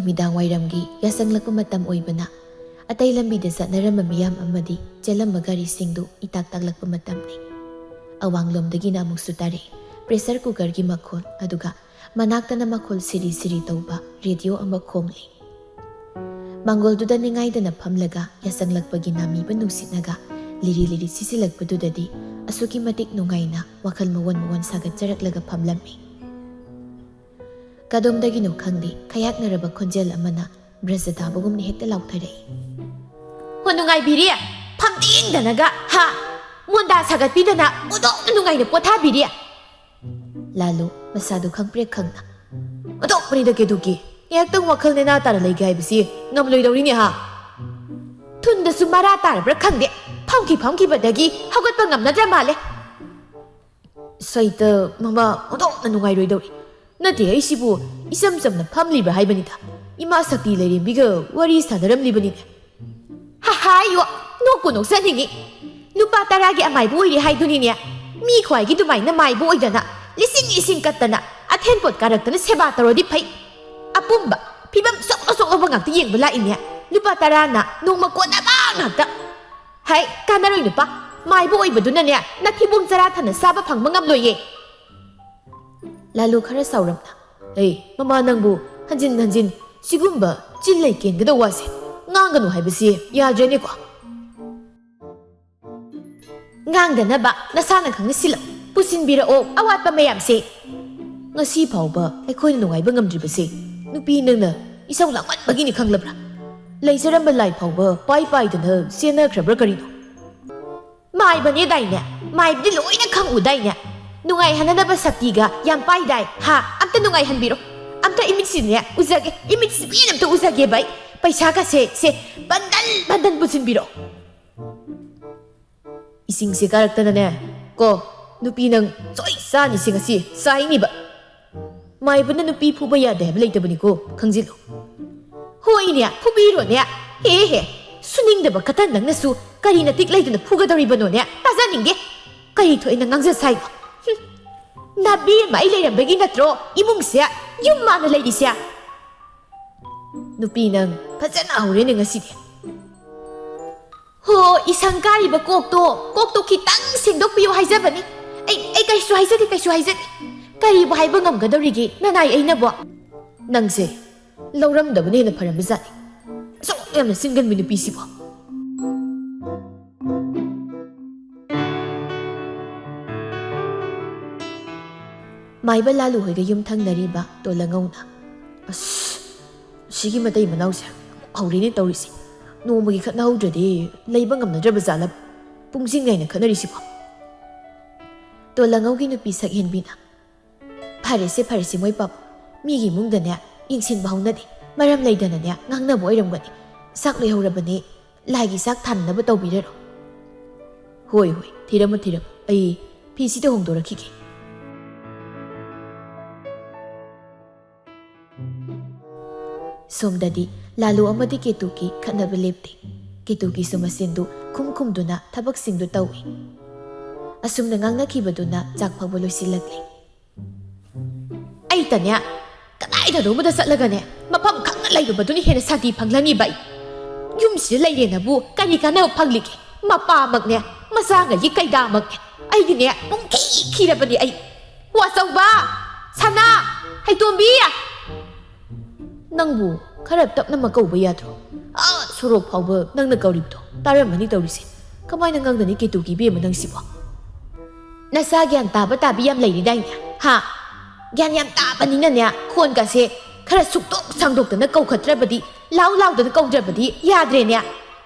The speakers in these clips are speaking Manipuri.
ꯅꯨꯃꯤꯗꯥꯡ ꯋꯥꯏꯔꯝꯒꯤ ꯌꯥꯁꯪꯂꯛꯄ ꯃꯇꯝ ꯑꯣꯏꯕꯅ ꯑꯇꯩ ꯂꯝꯕꯤꯗ ꯆꯠꯅꯔꯝꯕ ꯃꯤꯌꯥꯝ ꯑꯃꯗꯤ ꯆꯦꯜꯂꯝꯕ ꯒꯥꯔꯤꯁꯤꯡꯗꯨ ꯏꯇꯥꯛ ꯇꯥꯛꯂꯛꯄ ꯃꯇꯝꯅꯤ꯫ ꯑꯋꯥꯡꯂꯣꯝꯗꯒꯤꯅ ꯑꯃꯨꯛꯁꯨ ꯇꯥꯔꯛꯏ ꯄ꯭ꯔꯦꯁꯔ ꯀꯨꯀꯔꯒꯤ ꯃꯈꯣꯜ, ꯑꯗꯨꯒ ꯃꯅꯥꯛꯇꯅ ꯃꯈꯣꯜ ꯁꯤꯔꯤ ꯁꯤꯔꯤ ꯇꯧꯕ ꯔꯦꯗꯤꯑꯣ ꯑꯃ ꯈꯣꯡꯂꯤ꯫ ꯃꯥꯡꯒꯣꯜꯗꯨꯗ ꯅꯤꯡꯉꯥꯏꯗꯅ ꯐꯝꯂꯒ ꯌꯥꯁꯪꯂꯛꯄꯒꯤ ꯅꯥꯃꯤꯕ ꯅꯨꯡꯁꯤꯠꯅꯒ ꯂꯤꯔꯤ ꯂꯤꯔꯤ ꯁꯤꯁꯤꯜꯂꯛꯄꯗꯨꯗꯗꯤ ꯑꯁꯨꯛꯀꯤ ꯃꯇꯤꯛ ꯅꯨꯡꯉꯥꯏꯅ ꯋꯥꯈꯜ ꯃꯋꯣꯟ ꯃꯋꯣꯟ ꯁꯥꯒꯠꯆꯔꯛꯂꯒ ꯐꯝꯂꯝꯃꯤ꯫ ꯀꯗꯣꯝꯗꯒꯤꯅꯣ ꯈꯪꯗꯦ ꯈꯌꯥꯛꯅꯔꯕ ꯈꯣꯟꯖꯦꯜ ꯑꯃꯅ ꯕ꯭ꯔꯖ ꯇꯥꯕꯒꯨꯝꯅ ꯍꯦꯛꯇ ꯂꯥꯎꯊꯔꯛꯏ꯫ ꯍꯣ ꯅꯨꯡꯉꯥꯏꯕꯤꯔꯤ, ꯐꯝꯇꯤꯡꯗꯅꯒ ꯃꯣꯟꯗꯥ ꯁꯥꯒꯠꯄꯤꯗꯅ ꯑꯣꯟꯊꯣꯛꯅ ꯅꯨꯡꯉꯥꯏꯅ ꯄꯣꯊꯥꯕꯤꯔꯤ꯫ ꯂꯥꯂꯨ ꯃꯁꯥꯗꯨ ꯈꯪꯄ꯭ꯔꯦꯛ ꯈꯪꯅ ꯑꯣꯟꯊꯣꯛꯄꯅꯤꯗ ꯀꯦꯗꯨꯀꯤ, ꯉꯥꯏꯍꯥꯛꯇꯪ ꯋꯥꯈꯜ ꯅꯦꯅꯥ ꯇꯥꯅ ꯂꯩꯒꯦ ꯍꯥꯏꯕꯁꯤ ꯉꯝꯂꯣꯏꯗꯧꯔꯤꯅꯦ ꯊꯨꯟꯗꯁꯨ ꯃꯔꯥ ꯇꯥꯔꯕ꯭ꯔꯥ ꯈꯪꯗꯦ, ꯐꯝꯈꯤꯕꯗꯒꯤ ꯍꯧꯒꯠꯄ ꯉꯝꯅꯗ꯭ꯔ ꯃꯥꯜꯂꯦ꯫ ꯁꯩꯇ ꯃꯃꯥ ꯑꯣꯟꯊꯣꯛꯅ ꯅꯨꯡꯉꯥꯏꯔꯣꯏꯗꯧꯔꯤ꯫ ꯅꯠꯇꯦ, ꯑꯩꯁꯤꯕꯨ ꯏꯆꯝ ꯆꯝꯅ ꯐꯝꯂꯤꯕ꯭ꯔꯥ ꯍꯥꯏꯕꯅꯤꯗ, ꯏꯃꯥ ꯁꯛꯇꯤ ꯂꯩꯔꯦꯝꯕꯤꯒ ꯋꯥꯔꯤ ꯁꯥꯟꯅꯔꯝꯂꯤꯕꯅꯤꯅꯦ꯫ ꯍꯥꯏꯌꯣ, ꯅꯣꯛꯄꯨ ꯅꯣꯛꯆꯅꯤꯡꯉꯤ꯫ ꯂꯨꯄꯥ 10ꯒꯤ ꯑꯃꯥꯏꯕ ꯑꯣꯏꯔꯦ ꯍꯥꯏꯗꯨꯅꯤꯅꯦ꯫ ꯃꯤ ꯈ꯭ꯋꯥꯏꯒꯤ ꯑꯗꯨꯃꯥꯏꯅ ꯃꯥꯏꯕ ꯑꯣꯏꯗꯅ ꯂꯤꯁꯤꯡ ꯀꯠꯇꯅ ꯑꯊꯦꯟꯄꯣꯠ ꯀꯥꯔꯛꯇꯅ ꯁꯦꯕꯥ ꯇꯧꯔꯗꯤ ꯐꯩ꯫ ꯑꯄꯨꯝꯕ ꯐꯤꯕꯝ ꯁꯣꯛꯂꯕ ꯉꯥꯛꯇ ꯌꯦꯡꯕ ꯂꯥꯛꯏꯅꯦ꯫ ꯂꯨꯄꯥ 10ꯅ ꯅꯣꯡꯃ ꯀꯣꯟꯅꯕ ꯉꯥꯛꯇ꯫ ꯍꯥꯏ ꯀꯥꯟꯅꯔꯣꯏ ꯅꯨꯄꯥ, ꯃꯥꯏꯕ ꯑꯣꯏꯕꯗꯨꯅꯅꯦ ꯅꯊꯤꯕꯣꯡ ꯆꯔꯥ ꯊꯟꯅ ꯆꯥꯕ ꯐꯪꯕ ꯉꯝꯂꯣꯏꯌꯦ꯫ ꯂꯥꯂꯨ ꯈꯔ ꯁꯥꯎꯔꯝꯅ ꯃꯃꯥ ꯅꯪꯕꯨ ꯍꯟꯖꯤꯟ ꯍꯟꯖꯤꯟ ꯁꯤꯒꯨꯝꯕ ꯆꯤꯜ ꯂꯩ ꯀꯦꯟꯒꯗꯕ ꯋꯥꯁꯦ ꯉꯥꯡꯒꯅꯨ ꯍꯥꯏꯕꯁꯤ ꯌꯥꯗ꯭ꯔꯦꯅꯦꯀꯣ꯫ ꯉꯥꯡꯗꯅꯕ ꯅꯁꯥꯅ ꯈꯪꯅ ꯁꯤꯜꯂꯛ ꯄꯨꯁꯤꯟꯕꯤꯔꯛꯑꯣ ꯑꯋꯥꯠꯄ ꯃꯌꯥꯝꯁꯦ꯫ ꯉꯁꯤ ꯐꯥꯎꯕ ꯑꯩꯈꯣꯏꯅ ꯅꯨꯡꯉꯥꯏꯕ ꯉꯝꯗ꯭ꯔꯤꯕꯁꯦ ꯅꯨꯄꯤ ꯅꯪꯅ ꯏꯁꯧ ꯂꯥꯡꯃꯟꯕꯒꯤꯅꯤ ꯈꯪꯂꯕ꯭ꯔꯥ? ꯂꯩꯖꯔꯝꯕ ꯂꯥꯏ ꯐꯥꯎꯕ ꯄꯥꯏꯗꯅ ꯆꯦꯟꯅꯈ꯭ꯔꯕ꯭ꯔꯥ ꯀꯔꯤꯅꯣ? ꯃꯥꯏꯕꯅꯦꯗꯥꯏꯅꯦ, ꯃꯥꯏꯕꯗꯤ ꯂꯣꯏꯅ ꯈꯪꯎꯗꯥꯏꯅꯦ꯫ ꯅꯨꯡꯉꯥꯏꯍꯟꯅꯅꯕ ꯁꯛꯇꯤꯒ ꯌꯥꯝ ꯄꯥꯏꯗꯥꯏ꯫ ꯑꯝꯇ ꯅꯨꯡꯉꯥꯏꯍꯟꯕꯤꯔꯣ, ꯑꯝꯇ ꯏꯃꯤꯠꯁꯤꯅꯦ ꯎꯖꯒꯦ, ꯏꯃꯤꯠꯁꯤ ꯄꯦꯟꯅ ꯑꯝꯇ ꯎꯖꯒꯦꯕ ꯑꯩ꯫ ꯄꯩꯁꯥꯒꯁꯦ ꯕꯟꯗꯟ ꯄꯨꯁꯤꯟꯕꯤꯔꯣ꯫ ꯏꯁꯤꯡꯁꯦ ꯀꯥꯔꯛꯇꯅꯅꯦ ꯀꯣ, ꯅꯨꯄꯤ ꯅꯪ ꯁꯣꯏ ꯆꯥꯅꯤꯁꯦ ꯉꯁꯤ ꯆꯥꯏꯅꯤꯕ꯫ ꯃꯥꯏꯕꯅ ꯅꯨꯄꯤ ꯐꯨꯕ ꯌꯥꯗꯦ ꯍꯥꯏꯕ ꯂꯩꯇꯕꯅꯤꯀꯣ, ꯈꯪꯖꯤꯜꯂꯨ꯫ ꯍꯣꯏꯅꯦ, ꯐꯨꯕꯤꯔꯣꯅꯦ꯫ ꯍꯦ ꯁꯨꯅꯤꯡꯗꯕ ꯈꯛꯇ ꯅꯪꯅꯁꯨ ꯀꯔꯤ ꯅꯇꯤꯛ ꯂꯩꯗꯨꯅ ꯐꯨꯒꯗꯧꯔꯤꯕꯅꯣꯅꯦ? ꯇꯥꯖꯅꯤꯡꯗꯦ꯫ ꯀꯔꯤ ꯊꯣꯛꯏꯅ ꯉꯥꯡꯖ ꯁꯥꯏꯕ? ꯅꯥꯕꯤ ꯑꯃ ꯑꯩ ꯂꯩꯔꯝꯕꯒꯤ ꯅꯠꯇ꯭ꯔꯣ ꯏꯃꯨꯡꯁꯦ ꯌꯨꯝ ꯃꯥꯟꯅ ꯂꯩꯔꯤꯁꯦ? ꯅꯨꯄꯤ ꯅꯪ ꯐꯖꯅ ꯍꯧꯔꯦꯅꯦ ꯉꯁꯤꯗꯤ꯫ ꯍꯣ, ꯏꯁꯪ ꯀꯥꯔꯤꯕ ꯀꯣꯛꯇꯣ ꯈꯤꯇꯪ ꯁꯦꯡꯗꯣꯛꯄꯤꯌꯨ ꯍꯥꯏꯖꯕꯅꯤ꯫ ꯑꯩ ꯀꯩꯁꯨ ꯍꯥꯏꯖꯗꯦ꯫ ꯀꯔꯤꯕꯨ ꯍꯥꯏꯕ ꯉꯝꯒꯗꯧꯔꯤꯒꯦ ꯅꯅꯥꯏ ꯑꯩꯅꯕꯣ? ꯅꯪꯁꯦ ꯂꯧꯔꯝꯗꯕꯅ ꯍꯦꯟꯅ ꯐꯔꯝꯕꯖꯥꯠꯅꯤ, ꯑꯁꯨꯛ ꯌꯥꯝꯅ ꯆꯤꯟꯒꯟꯕꯤ ꯅꯨꯄꯤꯁꯤꯕꯣ꯫ ꯃꯥꯏꯕ ꯂꯥꯂꯨ ꯍꯣꯏꯒ ꯌꯨꯝꯊꯪꯅꯔꯤꯕ ꯇꯣꯜꯂꯉꯧꯅ ꯁꯤꯒꯤ ꯃꯇꯩ ꯃꯅꯥꯎꯁꯦ ꯍꯧꯔꯦꯅꯦ ꯇꯧꯔꯤꯁꯤ꯫ ꯅꯣꯡꯃꯒꯤ ꯈꯠꯅꯍꯧꯗ꯭ꯔꯗꯤ ꯂꯩꯕ ꯉꯝꯅꯗ꯭ꯔꯕ ꯖꯥꯠꯂ ꯄꯨꯡꯁꯤꯡ ꯈꯠꯅꯔꯤꯁꯤꯕꯣ? ꯇꯣꯜꯂꯉꯧꯒꯤ ꯅꯨꯄꯤ ꯁꯛꯍꯦꯟꯕꯤꯅ ꯐꯔꯦꯁꯦ ꯃꯣꯏ ꯄꯥꯕꯨꯡ, ꯃꯤꯒꯤ ꯏꯃꯨꯡꯗꯅꯦ ꯌꯦꯡꯁꯤꯟꯕ ꯍꯧꯅꯗꯦ, ꯃꯔꯝ ꯂꯩꯗꯅꯅꯦ ꯉꯥꯡꯅꯕ ꯑꯣꯏꯔꯝꯒꯅꯤ꯫ ꯆꯥꯛ ꯂꯣꯏꯍꯧꯔꯕꯅꯤ, ꯂꯥꯏꯒꯤ ꯆꯥꯛ ꯊꯥꯅꯅꯕ ꯇꯧꯕꯤꯔꯔꯣ꯫ ꯍꯣꯏ ꯊꯤꯔꯝꯃꯣ, ꯑꯩ ꯐꯤꯁꯤꯗ ꯍꯣꯡꯗꯣꯔꯛꯈꯤꯒꯦ꯫ ꯁꯣꯝꯗꯗꯤ ꯂꯥꯂꯨ ꯑꯃꯗꯤ ꯀꯦꯇꯨꯀꯤ ꯈꯠꯅꯕ ꯂꯦꯞꯇꯦ꯫ ꯀꯦꯇꯨꯀꯤꯁꯨ ꯃꯆꯤꯟꯗꯨ ꯈꯨꯝꯗꯨꯅ ꯊꯕꯛꯁꯤꯡꯗꯨ ꯇꯧꯏ꯫ ꯑꯁꯨꯝꯅ ꯉꯥꯡꯅꯈꯤꯕꯗꯨꯅ ꯆꯥꯛ ꯐꯥꯎꯕ ꯂꯣꯏꯁꯤꯜꯂꯛꯂꯤ꯫ ꯑꯩꯇꯅꯦ ꯀꯗꯥꯏꯗꯅꯣꯃꯗ ꯆꯠꯂꯒꯅꯦ ꯃꯐꯝ ꯈꯪꯅ ꯂꯩꯔꯨꯕꯗꯨꯅ ꯍꯦꯟꯅ ꯁꯥꯟꯇꯤ ꯐꯪꯂꯅꯤꯕ ꯑꯩ꯫ ꯌꯨꯝꯁꯤꯗ ꯂꯩꯔꯦꯅꯕꯨ ꯀꯔꯤ ꯀꯥꯟꯅꯕ ꯐꯪꯂꯤꯒꯦ? ꯃꯄꯥꯃꯛꯅꯦ, ꯃꯆꯥꯉꯩꯒꯤ ꯀꯩꯗꯥꯃꯛꯅꯦ, ꯑꯩꯒꯤꯅꯦ ꯈꯤꯔꯕꯅꯤ ꯑꯩ꯫ ꯋꯥꯆꯧꯕ, ꯁꯅꯥ, ꯍꯩꯇꯣꯝꯕꯤ! ꯅꯪꯕꯨ ꯈꯔ ꯇꯞꯅ ꯀꯧꯕ ꯌꯥꯗ꯭ꯔꯣ? ꯁꯣꯔꯣꯛ ꯐꯥꯎꯕ ꯅꯪꯅ ꯀꯧꯔꯤꯕꯗꯣ ꯇꯥꯔꯝꯃꯅꯤ ꯇꯧꯔꯤꯁꯦ꯫ ꯀꯃꯥꯏꯅ ꯉꯥꯡꯒꯅꯤ ꯀꯦꯇꯨꯀꯤ ꯏꯕꯦꯝꯃ ꯅꯪꯁꯤꯕꯣ? ꯅꯁꯥ ꯒ꯭ꯌꯥꯟ ꯇꯥꯕꯤ ꯌꯥꯝ ꯂꯩꯔꯤꯗꯥꯏꯅꯦ? ꯒ꯭ꯌꯥꯟ ꯌꯥꯝ ꯇꯥꯕꯅꯤꯅꯅꯦ ꯈꯣꯟꯒꯁꯦ ꯈꯔ ꯁꯨꯛꯇꯣꯛ ꯁꯥꯡꯗꯣꯛꯇꯅ ꯀꯧꯈꯠꯇ꯭ꯔꯕꯗꯤ, ꯂꯥꯎꯗꯅ ꯀꯧꯗ꯭ꯔꯕꯗꯤ ꯌꯥꯗ꯭ꯔꯦꯅꯦ꯫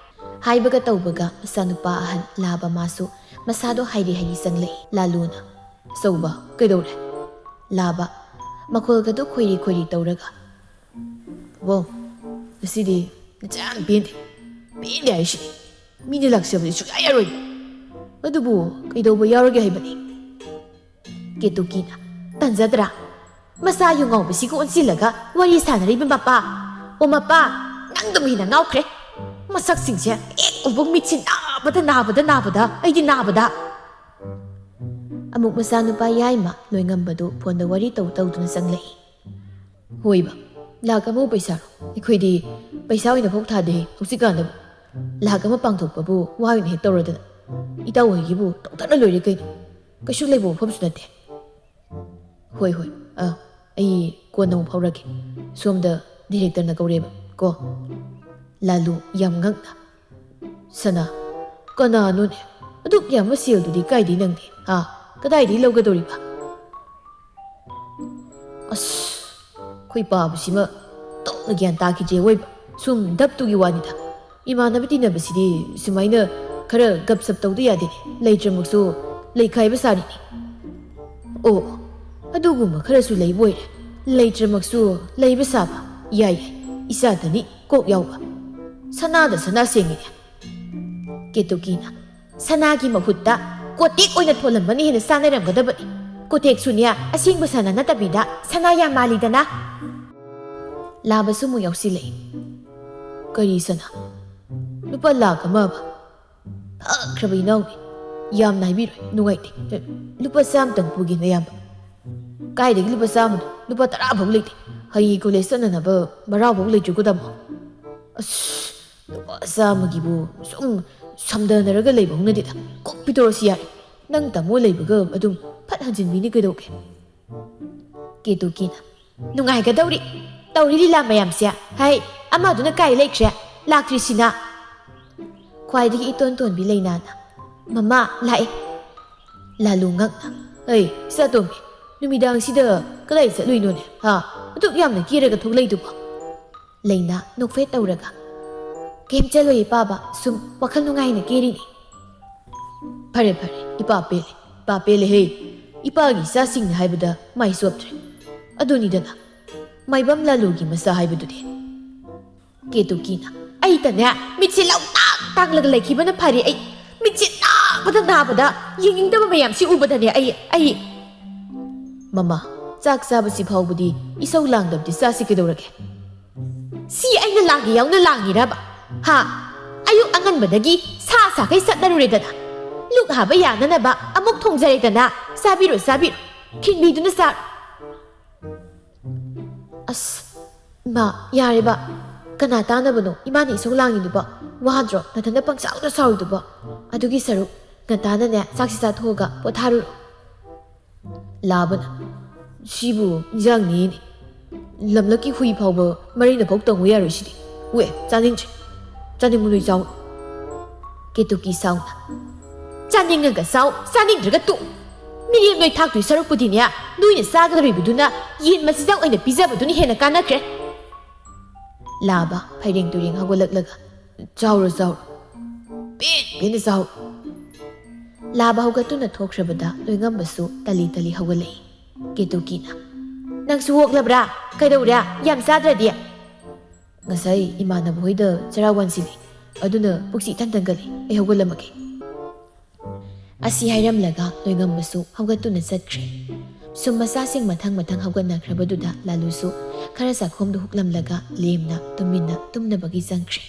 ꯍꯥꯏꯕꯒ ꯇꯧꯕꯒ ꯃꯆꯥꯅꯨꯄꯥ ꯑꯍꯟ ꯂꯥꯕ ꯃꯥꯁꯨ ꯃꯁꯥꯗꯣ ꯍꯩꯔꯤ ꯆꯪꯂꯛꯏ꯫ ꯂꯥꯂꯨꯅ ꯑꯆꯧꯕ ꯀꯩꯗꯧꯔꯦ? ꯂꯥꯕ ꯃꯈꯣꯜꯒꯗꯨ ꯈꯣꯏꯔꯤ ꯇꯧꯔꯒ ꯉꯁꯤꯗꯤ ꯅꯆꯥ ꯌꯥꯝ ꯄꯦꯟꯗꯦ ꯍꯥꯏꯁꯤꯅꯤ꯫ ꯃꯤꯅ ꯂꯥꯛꯆꯕꯗꯤ ꯁꯨꯡꯌꯥ ꯌꯥꯔꯣꯏꯕ, ꯑꯗꯨꯕꯨ ꯀꯩꯗꯧꯕ ꯌꯥꯎꯔꯒꯦ ꯍꯥꯏꯕꯅꯤ? ꯀꯦꯇꯨꯀꯤꯅ ꯇꯟꯖꯗ꯭ꯔꯥ? ꯃꯆꯥ ꯌꯨꯉꯥꯎꯕꯁꯤꯒ ꯑꯣꯟꯁꯤꯜꯂꯒ ꯋꯥꯔꯤ ꯁꯥꯟꯅꯔꯤꯕ ꯃꯄꯥ꯫ ꯃꯄꯥ, ꯅꯪꯗꯕꯨ ꯍꯦꯟꯅ ꯉꯥꯎꯈ꯭ꯔꯦ꯫ ꯃꯁꯛꯁꯤꯡꯁꯦ ꯍꯦꯛ ꯎꯕ ꯃꯤꯠꯁꯤ ꯅꯥꯕꯗ ꯑꯩꯗꯤ ꯅꯥꯕꯗ꯫ ꯑꯃꯨꯛ ꯃꯆꯥꯅꯨꯄꯥ ꯌꯥꯏꯃ ꯂꯣꯏꯉꯝꯕꯗꯨ ꯐꯣꯟꯗ ꯋꯥꯔꯤ ꯇꯧꯗꯨꯅ ꯆꯪꯂꯛꯏ꯫ ꯍꯣꯏꯕ, ꯂꯥꯛ ꯑꯃ ꯄꯩꯁꯥꯔꯣ ꯑꯩꯈꯣꯏꯗꯤ ꯄꯩꯁꯥ ꯑꯣꯏꯅ ꯐꯥꯎ ꯊꯥꯗꯦ ꯍꯧꯖꯤꯛꯀꯥꯟꯗꯕꯨ ꯂꯥꯛ ꯑꯃ ꯄꯥꯡꯊꯣꯛꯄꯕꯨ ꯋꯥ ꯑꯣꯏꯅ ꯍꯦꯛ ꯇꯧꯔꯗꯅ ꯏꯇꯥꯎ ꯍꯣꯏꯒꯤꯕꯨ ꯇꯧꯊꯠꯅ ꯂꯣꯏꯔꯦ ꯀꯩꯅꯣ ꯀꯩꯁꯨ ꯂꯩꯕ ꯃꯐꯝꯁꯨ ꯅꯠꯇꯦ ꯍꯣꯏ ꯍꯣꯏ ꯑꯩ ꯀꯣꯟꯅ ꯑꯃꯨꯛ ꯐꯥꯎꯔꯛꯀꯦ ꯁꯣꯝꯗ ꯗꯤꯔꯦꯛꯇꯔꯅ ꯀꯧꯔꯦꯕ ꯀꯣ ꯂꯥꯂꯨ ꯌꯥꯝ ꯉꯛꯅ ꯁꯅꯥ ꯀꯅꯥꯅꯣꯅꯦ ꯑꯗꯨꯛ ꯌꯥꯝꯕ ꯁꯦꯜꯗꯨꯗꯤ ꯀꯥꯏꯗꯩ ꯅꯪꯗꯤ ꯀꯗꯥꯏꯗꯒꯤ ꯂꯧꯒꯗꯧꯔꯤꯕ ꯑꯁ ꯑꯩꯈꯣꯏ ꯄꯥꯕꯁꯤꯃ ꯇꯧꯅ ꯒ꯭ꯌꯥꯟ ꯇꯥꯈꯤꯗ꯭ꯔꯦ ꯑꯣꯏꯕ ꯁꯨꯝ ꯗꯞꯇꯨꯒꯤ ꯋꯥꯅꯤꯗ ꯏꯃꯥꯟꯅꯕ ꯇꯤꯟꯅꯕꯁꯤꯗꯤ ꯁꯨꯃꯥꯏꯅ ꯈꯔ ꯒꯞ ꯁꯞ ꯇꯧꯗ ꯌꯥꯗꯦꯅꯦ ꯂꯩꯇ꯭ꯔꯃꯛꯁꯨ ꯂꯩꯈꯥꯏꯕ ꯁꯥꯔꯤꯅꯤ ꯑꯣ ꯑꯗꯨꯒꯨꯝꯕ ꯈꯔꯁꯨ ꯂꯩꯕ ꯑꯣꯏꯔꯦ ꯂꯩꯇ꯭ꯔꯃꯛꯁꯨ ꯂꯩꯕ ꯁꯥꯕ ꯌꯥꯏ ꯏꯆꯥꯗꯅꯤ ꯀꯣꯛ ꯌꯥꯎꯕ ꯁꯅꯥꯗ ꯁꯅꯥ ꯁꯦꯡꯉꯤꯅꯦ ꯀꯦꯇꯨꯀꯤꯅ ꯁꯅꯥꯒꯤ ꯃꯍꯨꯠꯇ ꯀꯣꯇꯦꯛ ꯑꯣꯏꯅ ꯊꯣꯜꯂꯝꯕꯅ ꯍꯦꯟꯅ ꯆꯥꯅꯔꯝꯒꯗꯕꯅꯤ ꯀꯣꯇꯦꯛꯁꯨꯅꯦ ꯑꯁꯦꯡꯕ ꯁꯅꯥ ꯅꯠꯇꯕꯤꯗ ꯁꯅꯥ ꯌꯥꯝ ꯃꯥꯜꯂꯤꯗꯅ ꯂꯥꯕꯁꯨ ꯑꯃꯨꯛ ꯌꯥꯎꯁꯤꯜꯂꯛꯏ ꯀꯔꯤ ꯁꯅꯥ ꯂꯨꯄꯥ ꯂꯥꯛ ꯑꯃꯕ ꯐꯈ꯭ꯔꯕ ꯏꯅꯥꯎꯅꯤ ꯌꯥꯝꯅ ꯍꯥꯏꯕꯤꯔꯣꯏ ꯅꯨꯡꯉꯥꯏꯇꯦ ꯂꯨꯄꯥ ꯆꯥꯝꯇꯪ ꯄꯨꯒꯦꯅ ꯑꯌꯥꯝꯕ ꯀꯥꯏꯗꯒꯤ ꯂꯨꯄꯥ ꯆꯥꯝꯃꯅꯣ ꯂꯨꯄꯥ 10 ꯐꯥꯎ ꯂꯩꯇꯦ ꯍꯌꯦꯡ ꯀꯣꯂꯦꯖ ꯆꯠꯅꯅꯕ ꯕꯔꯥꯐꯥꯎ ꯂꯩꯇ꯭ꯔꯤꯀꯣ ꯇꯥꯃꯣ ꯑꯁ ꯂꯨꯄꯥ ꯆꯥꯝꯃꯒꯤꯕꯨ ꯁꯨꯝ ꯁꯝꯗꯅꯔꯒ ꯂꯩꯕ ꯍꯧꯅꯗꯦꯗ ꯀꯣꯛ ꯄꯤꯊꯣꯔꯛꯑꯁꯤ ꯌꯥꯔꯦ ꯅꯪ ꯇꯥꯃꯣ ꯂꯩꯕꯒ ꯑꯗꯨꯝ ꯐꯠ ꯍꯟꯖꯤꯟꯕꯤꯅꯤ ꯀꯩꯗꯧꯒꯦ ꯀꯦꯇꯨꯀꯤꯅ ꯅꯨꯡꯉꯥꯏꯒꯗꯧꯔꯤ ꯇꯧꯔꯤ ꯂꯤꯂꯥ ꯃꯌꯥꯝꯁꯦ ꯍꯥꯏ ꯑꯃꯗꯨꯅ ꯀꯥꯏ ꯂꯩꯈ꯭ꯔꯦ ꯂꯥꯛꯇ꯭ꯔꯤꯁꯤꯅ ꯈ꯭ꯋꯥꯏꯗꯒꯤ ꯏꯇꯣꯟ ꯇꯣꯟꯕꯤ ꯂꯩꯅꯥꯅ ꯃꯃꯥ ꯂꯥꯛꯑꯦ ꯂꯥꯂꯨ ꯉꯛꯅ ꯑꯩ ꯏꯆꯥꯇꯣꯝꯕꯤ ꯅꯨꯃꯤꯗꯥꯡꯁꯤꯗ ꯀꯗꯥꯏ ꯆꯠꯂꯨꯏꯅꯣꯅꯦ ꯑꯗꯨꯛ ꯌꯥꯝꯅ ꯀꯦꯔꯒ ꯊꯣꯛꯂꯛꯏꯗꯨꯕꯣ ꯂꯩꯅꯥ ꯅꯣꯛꯐꯦꯠ ꯇꯧꯔꯒ ꯀꯩꯝ ꯆꯠꯂꯣꯏꯌꯦ ꯄꯥꯕ ꯁꯨꯝ ꯋꯥꯈꯜ ꯅꯨꯡꯉꯥꯏꯅ ꯀꯦꯔꯤꯅꯤ ꯐꯔꯦ ꯐꯔꯦ ꯏꯄꯥ ꯄꯦꯜꯂꯦ ꯍꯦ ꯏꯄꯥꯒꯤ ꯏꯆꯥꯁꯤꯡꯅ ꯍꯥꯏꯕꯗ ꯃꯥꯏ ꯆꯣꯞꯇ꯭ꯔꯦ ꯑꯗꯨꯅꯤꯗꯅ ꯃꯥꯏꯕꯝ ꯂꯥꯂꯨꯒꯤ ꯃꯆꯥ ꯍꯥꯏꯕꯗꯨꯗꯤ ꯀꯦꯇꯨꯀꯤꯅ ꯑꯩꯇꯅꯦ ꯃꯤꯠꯁꯦ ꯂꯧꯇꯥꯛ ꯇꯥꯡꯂꯒ ꯂꯩꯈꯤꯕꯅ ꯐꯔꯦ ꯑꯩ ꯃꯤꯠꯁꯦ ꯅꯥꯕꯗ ꯌꯦꯡꯅꯤꯡꯗꯕ ꯃꯌꯥꯝꯁꯤ ꯎꯕꯗꯅꯦ ꯑꯩ ꯃꯃꯥ ꯆꯥꯛ ꯆꯥꯕꯁꯤ ꯐꯥꯎꯕꯗꯤ ꯏꯁꯧ ꯂꯥꯡꯗꯕꯗꯤ ꯆꯥꯁꯤ ꯀꯩꯗꯧꯔꯒꯦ ꯁꯤ ꯑꯩꯅ ꯂꯥꯡꯒꯦ ꯌꯥꯎꯅ ꯂꯥꯡꯉꯤꯔꯕ ꯑꯌꯨꯛ ꯑꯉꯟꯕꯗꯒꯤ ꯁꯥꯈꯩ ꯆꯠꯅꯔꯨꯔꯦꯗꯅ ꯂꯨꯛ ꯍꯥꯕ ꯌꯥꯅꯅꯕ ꯑꯃꯨꯛ ꯊꯣꯡꯖꯔꯦꯗꯅ ꯆꯥꯕꯤꯔꯣ ꯈꯤꯟꯕꯤꯗꯨꯅ ꯆꯥꯔꯣ ꯑꯁ ꯏꯃꯥ ꯌꯥꯔꯦꯕ ꯀꯅꯥ ꯇꯥꯅꯕꯅꯣ ꯏꯃꯥꯅ ꯏꯁꯧ ꯂꯥꯡꯉꯤꯗꯨꯕꯣ ꯋꯥꯗ꯭ꯔꯣ ꯅꯊꯟꯗ ꯄꯪꯁꯥꯎꯗ ꯁꯥꯎꯔꯤꯗꯨꯕꯣ ꯑꯗꯨꯒꯤ ꯁꯔꯨꯛ ꯉꯟꯇꯥꯅꯅꯦ ꯆꯥꯛꯁꯤ ꯆꯥꯊꯣꯛꯑꯒ ꯄꯣꯊꯥꯔꯨꯔꯣ ꯂꯥꯕꯅ ꯁꯤꯕꯨ ꯏꯟꯖꯥꯡꯅꯦꯅꯦ ꯂꯝꯂꯛꯀꯤ ꯍꯨꯏ ꯐꯥꯎꯕ ꯃꯔꯩꯅ ꯐꯥꯎ ꯇꯪꯉꯨ ꯌꯥꯔꯣꯏ ꯁꯤꯗꯤ ꯆꯥꯅꯤꯡꯗ꯭ꯔꯦ ꯆꯥꯅꯤꯡꯕ ꯅꯣꯏ ꯆꯥꯎ ꯀꯦꯇꯨꯀꯤ ꯁꯥꯎꯅ ꯆꯥꯅꯤꯡꯉꯒ ꯆꯥꯎ ꯆꯥꯅꯤꯡꯗ꯭ꯔꯒ ꯇꯣꯛ ꯃꯤꯔꯦꯝ ꯅꯣꯏ ꯊꯥꯛꯇꯣꯏ ꯁꯔꯨꯛꯄꯨꯗꯤꯅꯦ ꯅꯣꯏꯅ ꯆꯥꯒꯗꯧꯔꯤꯕꯗꯨꯅ ꯌꯦꯟ ꯃꯆꯤꯟꯖꯥꯛ ꯑꯣꯏꯅ ꯄꯤꯖꯕꯗꯨꯅ ꯍꯦꯟꯅ ꯀꯥꯟꯅꯈ꯭ꯔꯦ ꯂꯥꯕ ꯐꯩꯔꯦꯡ ꯇꯨꯔꯦꯡ ꯍꯧꯒꯠꯂꯛꯂꯒ ꯆꯥꯎꯔꯣ ꯄꯦꯟꯅ ꯆꯥꯎ ꯂꯥꯕ ꯍꯧꯒꯠꯇꯨꯅ ꯊꯣꯛꯈ꯭ꯔꯕꯗ ꯂꯣꯏꯉꯝꯕꯁꯨ ꯇꯂꯤ ꯍꯧꯒꯠꯂꯛꯏ ꯀꯦꯇꯨꯀꯤꯅ ꯅꯪꯁꯨ ꯑꯣꯛꯂꯕ꯭ꯔꯥ ꯀꯩꯗꯧꯔꯦ ꯌꯥꯝ ꯆꯥꯗ꯭ꯔꯗꯤ ꯉꯁꯥꯏ ꯏꯃꯥꯟꯅꯕ ꯍꯣꯏꯗ ꯆꯔꯥ ꯋꯥꯟꯁꯤꯜꯂꯤ ꯑꯗꯨꯅ ꯄꯨꯛꯁꯤ ꯏꯊꯟ ꯊꯟꯒꯠꯂꯤ ꯑꯩ ꯍꯧꯒꯠꯂꯝꯃꯒꯦ ꯑꯁꯤ ꯍꯥꯏꯔꯝꯂꯒ ꯂꯣꯏꯉꯝꯕꯁꯨ ꯍꯧꯒꯠꯇꯨꯅ ꯆꯠꯈ꯭ꯔꯦ ꯁꯨꯝ ꯃꯆꯥꯁꯤꯡ ꯃꯊꯪ ꯍꯧꯒꯠꯅꯈ꯭ꯔꯕꯗꯨꯗ ꯂꯥꯂꯨꯁꯨ ꯈꯔ ꯆꯥꯛꯈꯣꯝꯗ ꯍꯨꯛꯂꯝꯂꯒ ꯂꯦꯝꯅ ꯇꯨꯃꯤꯟꯅ ꯇꯨꯝꯅꯕꯒꯤ ꯆꯪꯈ꯭ꯔꯦ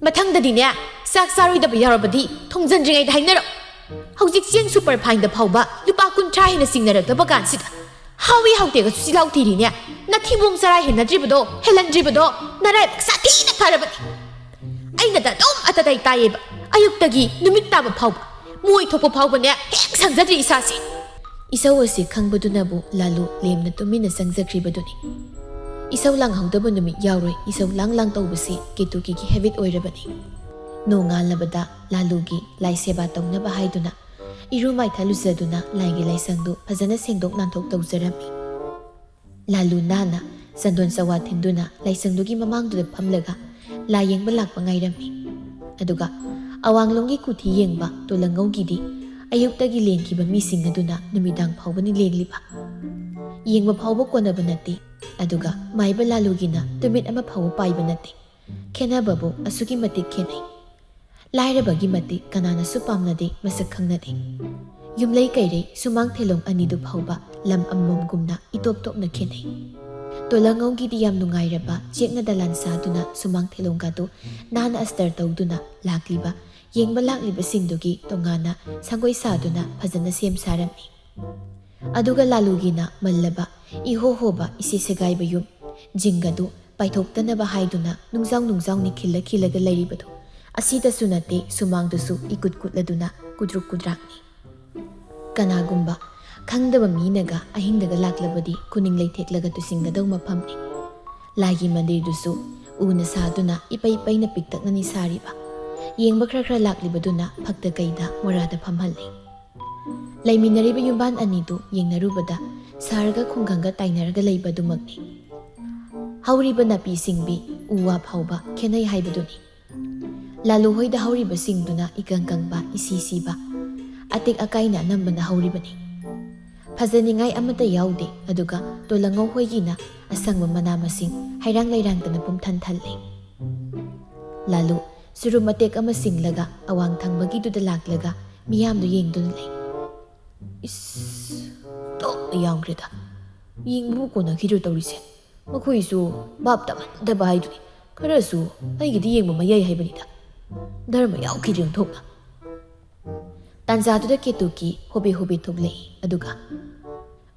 ꯃꯊꯪꯗꯗꯤꯅꯦ ꯆꯥꯛ ꯆꯥꯔꯣꯏꯗꯕ ꯌꯥꯎꯔꯕꯗꯤ ꯊꯣꯡꯖꯟꯗ꯭ꯔꯤꯉꯩꯗ ꯍꯥꯏꯅꯔꯛ ꯍꯧꯖꯤꯛ ꯆꯦꯡ ꯁꯨꯄꯔ ꯐꯥꯏꯟꯗ ꯐꯥꯎꯕ ꯂꯨꯄꯥ 30 ꯍꯦꯟꯅ ꯆꯤꯡꯅꯔꯛꯂꯕ ꯀꯥꯟꯁꯤꯗ ꯍꯥꯎꯏ ꯍꯥꯎꯇꯦꯒꯁꯨ ꯆꯤꯜꯍꯥꯎ ꯊꯤꯔꯤꯅꯦ ꯅꯊꯤꯕꯣꯡ ꯆꯔꯥ ꯍꯦꯜꯍꯟꯗ꯭ꯔꯤꯕꯗೋ ꯅꯔꯥꯏꯕꯛ ꯁꯥꯊꯤꯅ ꯐꯔꯕꯅꯤ ꯑꯩꯅꯗ ꯑꯗꯨꯝ ꯑꯇꯩ ꯇꯥꯏꯌꯦꯕ ꯑꯌꯨꯛꯇꯒꯤ ꯅꯨꯃꯤꯠ ꯇꯥꯕ ꯐꯥꯎꯕ ꯃꯣꯏ ꯊꯣꯛꯄ ꯐꯥꯎꯕꯅꯦ ꯍꯦꯛ ꯁꯪꯖꯗ꯭ꯔꯤ ꯏꯁꯥꯁꯦ ꯏꯁꯧ ꯑꯁꯤ ꯈꯪꯕꯗꯨꯅꯕꯨ ꯂꯥꯂꯨ ꯂꯦꯝꯅ ꯇꯨꯃꯤꯟꯅ ꯆꯪꯖꯈ꯭ꯔꯤꯕꯗꯨꯅꯤ ꯏꯁꯧ ꯂꯥꯡꯍꯧꯗꯕ ꯅꯨꯃꯤꯠ ꯌꯥꯎꯔꯣꯏ ꯏꯁꯧ ꯂꯥꯡ ꯇꯧꯕꯁꯤ ꯀꯦꯇꯨꯀꯤꯒꯤ ꯍꯦꯕꯤꯠ ꯑꯣꯏꯔꯕꯅꯤ ꯅꯣꯡꯉꯥꯜꯂꯕꯗ ꯂꯥꯂꯨꯒꯤ ꯂꯥꯏ ꯁꯦꯕꯥ ꯇꯧꯅꯕ ꯍꯥꯏꯗꯨꯅ ꯏꯔꯨ ꯃꯥꯏꯊ ꯂꯨꯖꯗꯨꯅ ꯂꯥꯏꯒꯤ ꯂꯥꯏꯁꯪꯗꯨ ꯐꯖꯅ ꯁꯦꯡꯗꯣꯛ ꯅꯥꯟꯊꯣꯛ ꯇꯧꯖꯔꯝꯃꯤ ꯂꯥꯂꯨ ꯅꯥꯟꯅ ꯆꯟꯗꯣꯟ ꯆꯋꯥ ꯊꯤꯟꯗꯨꯅ ꯂꯥꯏꯁꯪꯗꯨꯒꯤ ꯃꯃꯥꯡꯗꯨꯗ ꯐꯝꯂꯒ ꯂꯥꯏ ꯌꯦꯡꯕ ꯂꯥꯛꯄ ꯉꯥꯏꯔꯝꯃꯤ ꯑꯗꯨꯒ ꯑꯋꯥꯡꯂꯣꯝꯒꯤ ꯀꯨꯊꯤ ꯌꯦꯡꯕ ꯇꯣꯂꯪꯉꯧꯒꯤꯗꯤ ꯑꯌꯨꯛꯇꯒꯤ ꯂꯦꯡꯈꯤꯕ ꯃꯤꯁꯤꯡ ꯑꯗꯨꯅ ꯅꯨꯃꯤꯗꯥꯡ ꯐꯥꯎꯕꯅꯤ ꯂꯦꯡꯂꯤꯕ ꯌꯦꯡꯕ ꯐꯥꯎꯕ ꯀꯣꯟꯅꯕ ꯅꯠꯇꯦ ꯑꯗꯨꯒ ꯃꯥꯏꯕ ꯂꯥꯂꯨꯒꯤꯅ ꯇꯨꯃꯤꯠ ꯑꯃ ꯐꯥꯎꯕ ꯄꯥꯏꯕ ꯅꯠꯇꯦ ꯈꯦꯟꯅꯕꯕꯨ ꯑꯁꯨꯛꯀꯤ ꯃꯇꯤꯛ ꯈꯦꯟꯅꯩ ꯂꯥꯏꯔꯕꯒꯤ ꯃꯇꯤꯛ ꯀꯅꯥꯅꯁꯨ ꯄꯥꯝꯅꯗꯦ ꯃꯁꯛ ꯈꯪꯅꯗꯦ ꯌꯨꯝꯂꯩ ꯀꯩꯔꯩ ꯁꯨꯃꯥꯡ ꯊꯦꯂꯣꯡ ꯑꯅꯤꯗꯨ ꯐꯥꯎꯕ ꯂꯝ ꯑꯃꯃꯝꯒꯨꯝꯅ ꯏꯇꯣꯞ ꯇꯣꯞꯅ ꯈꯦꯟꯅꯩ ꯇꯣꯂꯪꯉꯧꯒꯤꯗꯤ ꯌꯥꯝ ꯅꯨꯡꯉꯥꯏꯔꯕ ꯆꯦꯛꯅ ꯗꯂꯥꯟ ꯁꯥꯗꯨꯅ ꯁꯨꯃꯥꯡ ꯊꯦꯂꯣꯡꯒꯗꯨ ꯅꯥꯟꯅ ꯑꯁꯇꯔ ꯇꯧꯗꯨꯅ ꯂꯥꯛꯂꯤꯕ ꯌꯦꯡꯕ ꯂꯥꯛꯂꯤꯕꯁꯤꯡꯗꯨꯒꯤ ꯇꯣꯉꯥꯟꯅ ꯁꯪꯒꯣꯏ ꯁꯥꯗꯨꯅ ꯐꯖꯅ ꯁꯦꯝ ꯁꯥꯔꯝꯃꯤ ꯑꯗꯨꯒ ꯂꯥꯂꯨꯒꯤꯅ ꯃꯜꯂꯕ ꯏꯍꯣ ꯍꯣꯕ ꯏꯁꯦ ꯁꯦꯒꯥꯏꯕ ꯌꯨꯝ ꯖꯤꯡꯒꯗꯨ ꯄꯥꯏꯊꯣꯛꯇꯅꯕ ꯍꯥꯏꯗꯨꯅ ꯅꯨꯡꯖꯥꯎ ꯈꯤꯜꯂꯒ ꯂꯩꯔꯤꯕꯗꯨ ꯑꯁꯤꯗꯁꯨ ꯅꯠꯇꯦ ꯁꯨꯃꯥꯡꯗꯨꯁꯨ ꯏꯀꯨꯠ ꯀꯨꯠꯂꯗꯨꯅ ꯀꯨꯗ꯭ꯔꯨꯛ ꯀꯨꯗ꯭ꯔꯥꯛꯅꯤ꯫ ꯀꯅꯥꯒꯨꯝꯕ ꯈꯪꯗꯕ ꯃꯤꯅꯒ ꯑꯍꯤꯡꯗꯒ ꯂꯥꯛꯂꯕꯗꯤ ꯈꯨꯅꯤꯡ ꯂꯩꯊꯦꯛꯂꯒ ꯇꯨꯁꯤꯟꯒꯗꯧ ꯃꯐꯝꯅꯤ꯫ ꯂꯥꯏꯒꯤ ꯃꯟꯗꯤꯔꯗꯨꯁꯨ ꯎꯅ ꯁꯥꯗꯨꯅ ꯏꯄꯩ ꯄꯩꯅ ꯄꯤꯛꯇꯛꯅꯅꯤ ꯁꯥꯔꯤꯕ꯫ ꯌꯦꯡꯕ ꯈꯔ ꯂꯥꯛꯂꯤꯕꯗꯨꯅ ꯐꯛꯇ ꯀꯩꯗ ꯃꯣꯔꯥꯗ ꯐꯝꯍꯜꯂꯤ꯫ ꯂꯩꯃꯤꯟꯅꯔꯤꯕ ꯌꯨꯝꯕꯥꯟ ꯑꯅꯤꯗꯨ ꯌꯦꯡꯅꯔꯨꯕꯗ ꯁꯥꯔꯒ ꯈꯨꯡꯒꯪꯒ ꯇꯥꯏꯅꯔꯒ ꯂꯩꯕꯗꯨꯃꯛꯅꯤ꯫ ꯍꯧꯔꯤꯕ ꯅꯥꯄꯤ ꯁꯤꯡꯕꯤ ꯎ ꯋꯥ ꯐꯥꯎꯕ ꯈꯦꯠꯅꯩ ꯍꯥꯏꯕꯗꯨꯅꯤ꯫ ꯂꯥꯂꯨ ꯍꯣꯏꯗ ꯍꯧꯔꯤꯕꯁꯤꯡꯗꯨꯅ ꯏꯀꯪ ꯀꯪꯕ ꯏꯁꯤ ꯁꯤꯕ ꯑꯇꯦꯛ ꯑꯀꯥꯏꯅ ꯑꯅꯝꯕꯅ ꯍꯧꯔꯤꯕꯅꯤ꯫ ꯐꯖꯅꯤꯡꯉꯥꯏ ꯑꯃꯠꯇ ꯌꯥꯎꯗꯦ, ꯑꯗꯨꯒ ꯇꯣꯂꯉꯧ ꯍꯣꯏꯒꯤꯅ ꯑꯁꯪꯕ ꯃꯅꯥ ꯃꯁꯤꯡ ꯍꯩꯔꯥꯡ ꯂꯩꯔꯥꯡꯇꯅ ꯄꯨꯝꯊꯟ ꯊꯜꯂꯤ꯫ ꯂꯥꯂꯨ ꯁꯨꯔꯨꯝ ꯃꯇꯦꯛ ꯑꯃ ꯁꯤꯡꯂꯒ ꯑꯋꯥꯡ ꯊꯪꯕꯒꯤꯗꯨꯗ ꯂꯥꯛꯂꯒ ꯃꯤꯌꯥꯝꯗꯨ ꯌꯦꯡꯗꯨꯅ ꯂꯩ꯫ ꯇꯣꯛꯅ ꯌꯥꯝꯈ꯭ꯔꯦꯗ, ꯌꯦꯡꯕꯕꯨ ꯀꯣꯟꯅꯈꯤꯗ꯭ꯔꯣ ꯇꯧꯔꯤꯁꯦ? ꯃꯈꯣꯏꯁꯨ ꯚꯥꯞ ꯇꯥꯃꯟꯗꯕ ꯍꯥꯏꯗꯨꯅꯤ, ꯈꯔꯁꯨ ꯑꯩꯒꯤꯗꯤ ꯌꯦꯡꯕ ꯃꯌꯥꯏ ꯍꯥꯏꯕꯅꯤꯗ, ꯙꯔꯃ ꯌꯥꯎꯈꯤꯗ꯭ꯔꯦ ꯑꯣꯟꯊꯣꯛꯅ꯫ ꯇꯥꯟꯖꯥꯗꯨꯗ ꯀꯦꯇꯨꯀꯤ ꯍꯣꯕꯦ ꯍꯣꯕꯦ ꯊꯣꯛꯂꯛꯏ, ꯑꯗꯨꯒ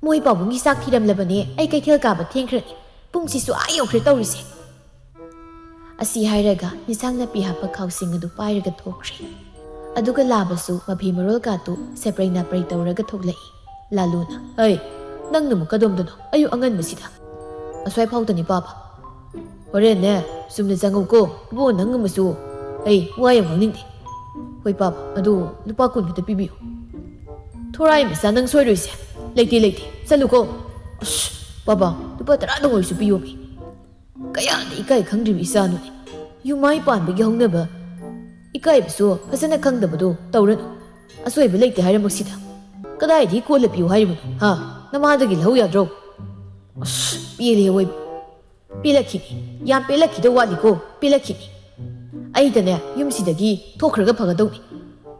ꯃꯣꯏ ꯄꯥꯕꯨꯡꯒꯤ ꯆꯥꯛ ꯊꯤꯔꯝꯂꯕꯅꯦ, ꯑꯩ ꯀꯩꯊꯦꯜ ꯀꯥꯕ ꯊꯦꯡꯈ꯭ꯔꯅꯤ, ꯄꯨꯡꯁꯤꯁꯨ ꯌꯧꯈ꯭ꯔꯦ ꯇꯧꯔꯤꯁꯦ꯫ ꯑꯁꯤ ꯍꯥꯏꯔꯒ ꯏꯟꯁꯥꯡ ꯅꯥꯄꯤ ꯍꯥꯞꯄ ꯈꯥꯎꯁꯤꯡ ꯑꯗꯨ ꯄꯥꯏꯔꯒ ꯊꯣꯛꯈ꯭ꯔꯦ꯫ ꯑꯗꯨꯒ ꯂꯥꯕꯁꯨ ꯃꯐꯤ ꯃꯔꯣꯜ ꯀꯥꯇꯨ ꯁꯦꯄ꯭ꯔꯩ ꯅꯥꯄ꯭ꯔꯩ ꯇꯧꯔꯒ ꯊꯣꯛꯂꯛꯏ꯫ ꯂꯥꯂꯨꯅ "ꯑꯩ ꯅꯪꯅꯃꯨꯛ ꯀꯗꯣꯝꯗꯅꯣ ꯑꯌꯨꯛ ꯑꯉꯟꯕꯁꯤꯗ?" "ꯑꯁ꯭ꯋꯥꯏ ꯐꯥꯎꯗꯅꯤ ꯄꯥꯕ." "ꯍꯣꯔꯦꯟꯅꯦ ꯆꯨꯝꯅ ꯆꯪꯉꯨꯀꯣ, ꯏꯕꯣ ꯅꯪ ꯑꯃꯁꯨ ꯑꯩ ꯋꯥ ꯌꯥꯝ ꯉꯥꯡꯅꯤꯡꯗꯦ." "ꯍꯣꯏ ꯄꯥꯕ, ꯑꯗꯨ ꯂꯨꯄꯥ 10 ꯈꯛꯇ ꯄꯤꯕꯤꯌꯨ." "ꯊꯣꯔꯥꯏ ꯃꯆꯥ, ꯅꯪ ꯁꯣꯏꯔꯣꯏꯁꯦ, ꯂꯩꯇꯦ ꯆꯠꯂꯨꯀꯣ." "ꯑꯁ ꯄꯥꯕ, ꯂꯨꯄꯥ 10ꯗꯪ ꯑꯣꯏꯔꯁꯨ ꯄꯤꯌꯣꯃꯤ, ꯀꯌꯥꯗ ꯏꯀꯥꯏ ꯈꯪꯗ꯭ꯔꯤꯕ ꯏꯆꯥꯅꯣꯅꯦ, ꯌꯨꯝꯃꯥꯏ ꯄꯥꯟꯕꯒꯤ ꯍꯧꯅꯕ ꯏꯀꯥꯏꯕꯁꯨ ꯐꯖꯅ ꯈꯪꯗꯕꯗꯣ ꯇꯧꯔꯅꯨ, ꯑꯁꯣꯏꯕ ꯂꯩꯇꯦ ꯍꯥꯏꯔꯃꯛꯁꯤꯗ ꯀꯗꯥꯏꯗꯒꯤ ꯀꯣꯜꯂ ꯄꯤꯌꯨ ꯍꯥꯏꯔꯤꯕꯅꯣ? ꯍꯥ, ꯅꯃꯥꯗꯒꯤ ꯂꯧ ꯌꯥꯗ꯭ꯔꯣ?" "ꯑꯁ ꯄꯦꯜꯂꯦ ꯑꯋꯣꯏꯕ, ꯄꯦꯜꯂꯛꯈꯤꯅꯤ, ꯌꯥꯝ ꯄꯦꯜꯂꯛꯈꯤꯗꯧ ꯋꯥꯠꯂꯤꯀꯣ, ꯄꯦꯜꯂꯛꯈꯤꯅꯤ꯫ ꯑꯩꯗꯅꯦ ꯌꯨꯝꯁꯤꯗꯒꯤ ꯊꯣꯛꯈ꯭ꯔꯒ ꯐꯒꯗꯧꯅꯤ,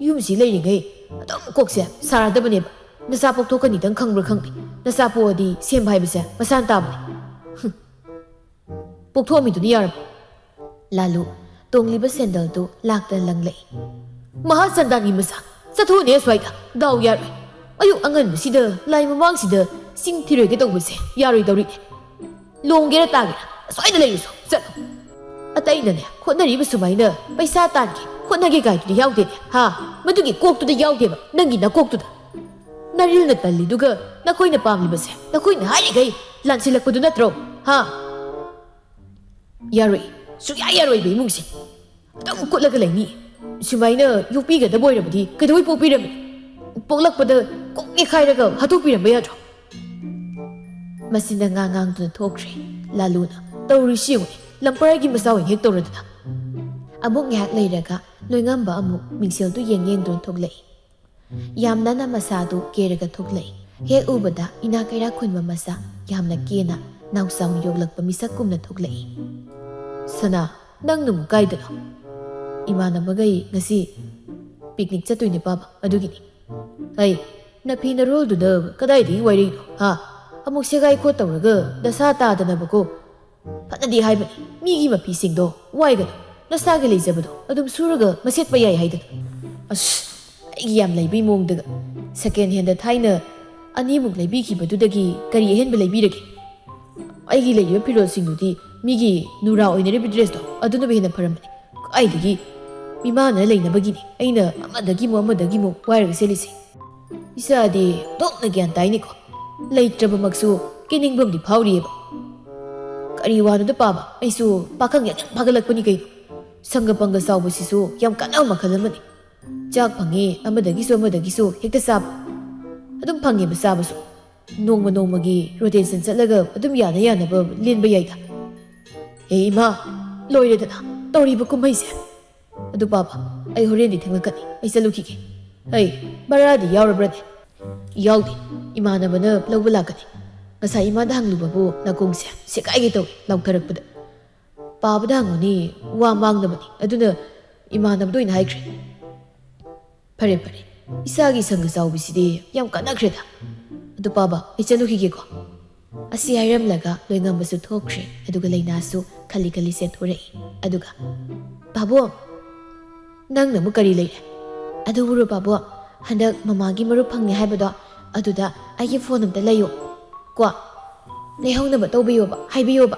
ꯌꯨꯝꯁꯤ ꯂꯩꯔꯤꯉꯩ ꯑꯗꯨꯝ ꯀꯣꯛꯁꯦ ꯁꯥꯔꯗꯕꯅꯦꯕ, ꯅꯆꯥ ꯄꯣꯛꯊꯣꯛꯀꯅꯤꯗꯪ ꯈꯪꯕ꯭ꯔꯥ ꯈꯪꯗꯦ, ꯅꯆꯥ ꯄꯣꯛꯑꯗꯤ ꯁꯦꯝꯕ ꯍꯥꯏꯕꯁꯦ ꯃꯁꯥꯅ ꯇꯥꯕꯅꯤ, ꯄꯣꯛꯊꯣꯛꯑꯝꯃꯤꯗꯨꯅ ꯌꯥꯔꯕꯣ?" ꯂꯥꯂꯨ ꯇꯣꯡꯂꯤꯕ ꯁꯦꯟꯗꯜꯗꯨ ꯂꯥꯛꯇꯅ ꯂꯪꯂꯛꯏ꯫ "ꯃꯍꯥ ꯆꯟꯗꯥꯅꯤ ꯃꯆꯥ, ꯆꯠꯊꯣꯛꯎꯅꯦ ꯑꯁ꯭ꯋꯥꯏꯗ, ꯗꯥꯎ ꯌꯥꯔꯣꯏ, ꯑꯌꯨꯛ ꯑꯉꯟꯕꯁꯤꯗ ꯂꯥꯏ ꯃꯃꯥꯡꯁꯤꯗ ꯆꯤꯡ ꯊꯤꯔꯣꯏꯒꯦ ꯇꯧꯕꯁꯦ ꯌꯥꯔꯣꯏꯗꯧꯔꯤꯅꯦ, ꯂꯣꯡꯒꯦꯔꯥ ꯇꯥꯒꯦꯔꯥ ꯑꯁ꯭ꯋꯥꯏꯗ ꯂꯩꯔꯨꯁꯨ ꯆꯠꯂꯣ." "ꯑꯇꯩꯅꯅꯦ ꯍꯣꯠꯅꯔꯤꯕ ꯁꯨꯃꯥꯏꯅ ꯄꯩꯁꯥ ꯇꯥꯟꯒꯦ ꯍꯣꯠꯅꯒꯦ ꯀꯥꯏꯗꯨꯗꯤ ꯌꯥꯎꯗꯦꯅꯦ, ꯍꯥ, ꯃꯗꯨꯒꯤ ꯀꯣꯛꯇꯨꯗ ꯌꯥꯎꯗꯦꯕ, ꯅꯪꯒꯤ ꯅꯀꯣꯛꯇꯨꯗ꯫ ꯅꯔꯤꯜꯅ ꯇꯜꯂꯤꯗꯨꯒ ꯅꯈꯣꯏꯅ ꯄꯥꯝꯂꯤꯕꯁꯦ ꯅꯈꯣꯏꯅ ꯍꯥꯏꯔꯤꯈꯩ ꯂꯥꯟꯁꯤꯜꯂꯛꯄꯗꯨ ꯅꯠꯇ꯭ꯔꯣ? ꯍꯥ, ꯌꯥꯔꯣꯏ, ꯁꯨꯛꯌꯥ ꯌꯥꯔꯣꯏꯕ ꯏꯃꯨꯡꯁꯦ, ꯑꯗꯨꯝ ꯀꯨꯠꯂꯒ ꯂꯩꯅꯤ, ꯁꯨꯃꯥꯏꯅ ꯌꯣꯛꯄꯤꯒꯗꯕ ꯑꯣꯏꯔꯕꯗꯤ ꯀꯩꯗꯧꯕꯩ ꯄꯣꯛꯄꯤꯔꯝꯃꯤꯅꯤ, ꯄꯣꯛꯂꯛꯄꯗ ꯀꯣꯛ ꯅꯦꯈꯥꯏꯔꯒ ꯍꯥꯠꯇꯣꯛꯄꯤꯔꯝꯕ ꯌꯥꯗ꯭ꯔꯣ?" ꯃꯁꯤꯅ ꯉꯥꯡꯗꯨꯅ ꯊꯣꯛꯈ꯭ꯔꯦ꯫ ꯂꯥꯂꯨꯅ "ꯇꯧꯔꯤꯁꯤ ꯌꯦꯡꯉꯨꯅꯦ, ꯂꯝꯄꯔꯥꯏꯒꯤ ꯃꯆꯥ ꯑꯣꯏꯅ ꯍꯦꯛ ꯇꯧꯔꯗꯅ." ꯑꯃꯨꯛ ꯉꯥꯏꯍꯥꯛ ꯂꯩꯔꯒ ꯂꯣꯏꯉꯝꯕ ꯑꯃꯨꯛ ꯃꯤꯡꯁꯦꯜꯗꯨ ꯌꯦꯡꯗꯨꯅ ꯊꯣꯛꯂꯛꯏ꯫ ꯌꯥꯝꯅ ꯃꯁꯥꯗꯨ ꯀꯦꯔꯒ ꯊꯣꯛꯂꯛꯏ꯫ ꯍꯦꯛ ꯎꯕꯗ ꯏꯅꯥꯛ ꯀꯩꯔꯥꯛ ꯈꯨꯟꯕ ꯃꯆꯥ, ꯌꯥꯝꯅ ꯀꯦꯅ ꯅꯥꯎꯆꯥꯎꯅ ꯌꯣꯛꯂꯛꯄ ꯃꯤꯁꯛꯀꯨꯝꯅ ꯊꯣꯛꯂꯛꯏ꯫ "ꯁꯅꯥ, ꯅꯪꯅꯃꯨꯛ ꯀꯥꯏꯗꯅꯣ?" "ꯏꯃꯥꯟꯅꯕꯈꯩ ꯉꯁꯤ ꯄꯤꯛꯅꯤꯛ ꯆꯠꯇꯣꯏꯅꯦ ꯄꯥꯕ, ꯑꯗꯨꯒꯤꯅꯤ." "ꯑꯩ ꯅꯐꯤ ꯅꯔꯣꯜꯗꯨꯅ ꯀꯗꯥꯏꯗꯒꯤ ꯋꯥꯏꯔꯛꯏꯅꯣ? ꯍꯥ, ꯑꯃꯨꯛ ꯁꯦꯒꯥꯏ ꯈꯣꯠ ꯇꯧꯔꯒ ꯗꯁꯥ ꯇꯥꯗꯅꯕꯀꯣ, ꯐꯅꯗꯤ ꯍꯥꯏꯕꯅꯤ, ꯃꯤꯒꯤ ꯃꯐꯤꯁꯤꯡꯗꯣ ꯋꯥꯏꯒꯅꯨ, ꯅꯁꯥꯒꯤ ꯂꯩꯖꯕꯗꯣ ꯑꯗꯨꯝ ꯁꯨꯔꯒ ꯃꯁꯦꯠꯄ ꯌꯥꯏ ꯍꯥꯏꯗꯅ." "ꯑꯁ, ꯑꯩꯒꯤ ꯌꯥꯝ ꯂꯩꯕꯩ ꯃꯑꯣꯡꯗꯒ, ꯁꯦꯀꯦꯟ ꯍꯦꯟꯗ ꯊꯥꯏꯅ 2ꯃꯨꯛ ꯂꯩꯕꯤꯈꯤꯕꯗꯨꯗꯒꯤ ꯀꯔꯤ ꯑꯍꯦꯟꯕ ꯂꯩꯕꯤꯔꯒꯦ? ꯑꯩꯒꯤ ꯂꯩꯔꯤꯕ ꯐꯤꯔꯣꯜꯁꯤꯡꯗꯨꯗꯤ ꯃꯤꯒꯤ ꯅꯨꯔꯥ ꯑꯣꯏꯅꯔꯤꯕ ꯗ꯭ꯔꯦꯁꯇꯣ ꯑꯗꯨꯅꯕꯨ ꯍꯦꯟꯅ ꯐꯔꯝꯕꯅꯤ, ꯀꯥꯏꯗꯒꯤ ꯃꯤꯃꯥꯟꯅ ꯂꯩꯅꯕꯒꯤꯅꯤ ꯑꯩꯅ ꯑꯃꯗꯒꯤꯃꯨꯛ ꯋꯥꯏꯔꯒ ꯁꯦꯠꯂꯤꯁꯦ." "ꯏꯆꯥꯗꯤ ꯊꯣꯛꯅ ꯒ꯭ꯌꯥꯟ ꯇꯥꯏꯅꯤꯀꯣ, ꯂꯩꯇ꯭ꯔꯕꯃꯛꯁꯨ ꯀꯦꯅꯤꯡꯕꯝꯗꯤ ꯐꯥꯎꯔꯤꯑꯕ." "ꯀꯔꯤ ꯋꯥꯅꯣꯗ ꯄꯥꯕ, ꯑꯩꯁꯨ ꯄꯥꯈꯪ ꯌꯥꯝ ꯐꯥꯒꯠꯂꯛꯄꯅꯤ ꯀꯩꯅꯣ, ꯁꯪꯒ ꯄꯪꯒ ꯆꯥꯎꯕꯁꯤꯁꯨ ꯌꯥꯝ ꯀꯥꯟꯅꯕ ꯃꯈꯜ ꯑꯃꯅꯤ, ꯆꯥꯛ ꯐꯪꯉꯤ ꯑꯃꯗꯒꯤꯁꯨ ꯍꯦꯛꯇ ꯆꯥꯕ, ꯑꯗꯨꯝ ꯐꯪꯉꯦꯕ ꯆꯥꯕꯁꯨ, ꯅꯣꯡꯃ ꯅꯣꯡꯃꯒꯤ ꯔꯣꯇꯦꯁꯟ ꯆꯠꯂꯒ ꯑꯗꯨꯝ ꯌꯥꯅꯕ ꯂꯦꯟꯕ ꯌꯥꯏꯗ." "ꯍꯦ ꯏꯃꯥ, ꯂꯣꯏꯔꯦꯗꯅ ꯇꯧꯔꯤꯕ ꯀꯨꯝꯍꯩꯁꯦ." "ꯑꯗꯨ ꯄꯥꯕ, ꯑꯩ ꯍꯣꯔꯦꯟꯗꯤ ꯊꯦꯡꯂꯛꯀꯅꯤ, ꯑꯩ ꯆꯠꯂꯨꯈꯤꯒꯦ." "ꯑꯩ ꯚꯔꯥꯗꯤ ꯌꯥꯎꯔꯕ꯭ꯔꯅꯦ?" "ꯌꯥꯎꯗꯦ, ꯏꯃꯥꯟꯅꯕꯅ ꯂꯧꯕ ꯂꯥꯛꯀꯅꯤ, ꯉꯁꯥꯏ ꯏꯃꯥꯗ ꯍꯪꯂꯨꯕꯕꯨ ꯅꯥꯀꯣꯡꯁꯦ ꯁꯦꯒꯥꯏꯒꯦ ꯇꯧꯏ ꯂꯥꯎꯊꯔꯛꯄꯗ." "ꯄꯥꯕꯗ ꯍꯪꯉꯨꯅꯤ, ꯋꯥ ꯃꯥꯡꯅꯕꯅꯤ, ꯑꯗꯨꯅ ꯏꯃꯥꯟꯅꯕꯗ ꯑꯣꯏꯅ ꯍꯥꯏꯈ꯭ꯔꯦ." "ꯐꯔꯦ, ꯏꯆꯥꯒꯤ ꯁꯪꯒ ꯆꯥꯎꯕꯁꯤꯗꯤ ꯌꯥꯝ ꯀꯥꯟꯅꯈ꯭ꯔꯦꯗ, ꯑꯗꯨ ꯄꯥꯕ ꯑꯩ ꯆꯠꯂꯨꯈꯤꯒꯦꯀꯣ." ꯑꯁꯤ ꯍꯥꯏꯔꯝꯂꯒ ꯂꯣꯏꯉꯝꯕꯁꯨ ꯊꯣꯛꯈ꯭ꯔꯦ, ꯑꯗꯨꯒ ꯂꯩꯅꯥꯁꯨ ꯈꯜꯂꯤ ꯆꯦꯟꯊꯣꯔꯛꯏ, ꯑꯗꯨꯒ "ꯄꯥꯕꯣ, ꯅꯪꯅ ꯑꯃꯨꯛ ꯀꯔꯤ ꯂꯩꯔꯦ?" "ꯑꯗꯨꯕꯨꯔꯣ ꯄꯥꯕꯣ, ꯍꯟꯗꯛ ꯃꯃꯥꯒꯤ ꯃꯔꯨꯞ ꯐꯪꯉꯦ ꯍꯥꯏꯕꯗꯣ, ꯑꯗꯨꯗ ꯑꯩꯒꯤ ꯐꯣꯟ ꯑꯝꯇ ꯂꯩꯌꯣ ꯀꯣ, ꯂꯩꯍꯧꯅꯕ ꯇꯧꯕꯤꯌꯣꯕ, ꯍꯥꯏꯕꯤꯌꯣꯕ."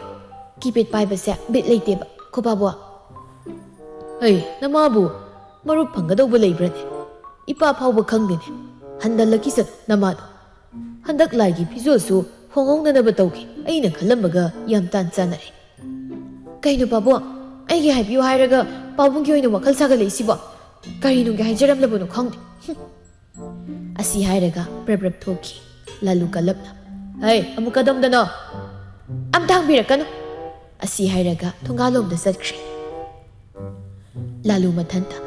ꯀꯤꯄꯦꯗ ꯄꯥꯏꯕꯁꯦ ꯕꯤꯠ ꯂꯩꯇꯦꯕ ꯈꯣꯕꯥꯕꯣ ꯍꯩ ꯅꯃꯥꯕꯨ ꯃꯔꯨꯞ ꯐꯪꯒꯗꯧꯕ ꯂꯩꯕ꯭ꯔꯅꯦ ꯏꯄꯥ ꯐꯥꯎꯕ ꯈꯪꯗꯦꯅꯦ ꯍꯟꯗꯜꯂꯛꯈꯤꯁꯅꯨ ꯅꯃꯥꯗꯣ ꯍꯟꯗꯛ ꯂꯥꯏꯒꯤ ꯐꯤꯖꯣꯜꯁꯨ ꯍꯣꯡꯍꯧꯅꯅꯕ ꯇꯧꯒꯦ ꯑꯩꯅ ꯈꯜꯂꯝꯕꯒ ꯌꯥꯝ ꯇꯥꯟ ꯆꯥꯟꯅꯔꯦ ꯀꯩꯅꯣ ꯄꯥꯕꯣ ꯑꯩꯒꯤ ꯍꯥꯏꯕꯤꯌꯨ ꯍꯥꯏꯔꯒ ꯄꯥꯕꯨꯡꯒꯤ ꯑꯣꯏꯅ ꯋꯥꯈꯜ ꯁꯥꯒꯠꯂꯛꯏꯁꯤꯕꯣ ꯀꯔꯤꯅꯨꯡꯒꯤ ꯍꯥꯏꯖꯔꯝꯂꯕꯅꯣ ꯈꯪꯗꯦ ꯑꯁꯤ ꯍꯥꯏꯔꯒ ꯄ꯭ꯔꯞ ꯊꯣꯛꯈꯤ ꯂꯥꯂꯨ ꯀꯜꯂꯞꯅ ꯍꯩ ꯑꯃꯨꯛ ꯀꯗꯣꯝꯗꯅꯣ ꯑꯝꯇ ꯍꯪꯕꯤꯔꯛꯀꯅꯨ ꯑꯁꯤ ꯍꯥꯏꯔꯒ ꯊꯣꯡꯒꯥꯜꯂꯣꯝꯗ ꯆꯠꯈ꯭ꯔꯦ ꯂꯥꯂꯨ ꯃꯊꯟꯇ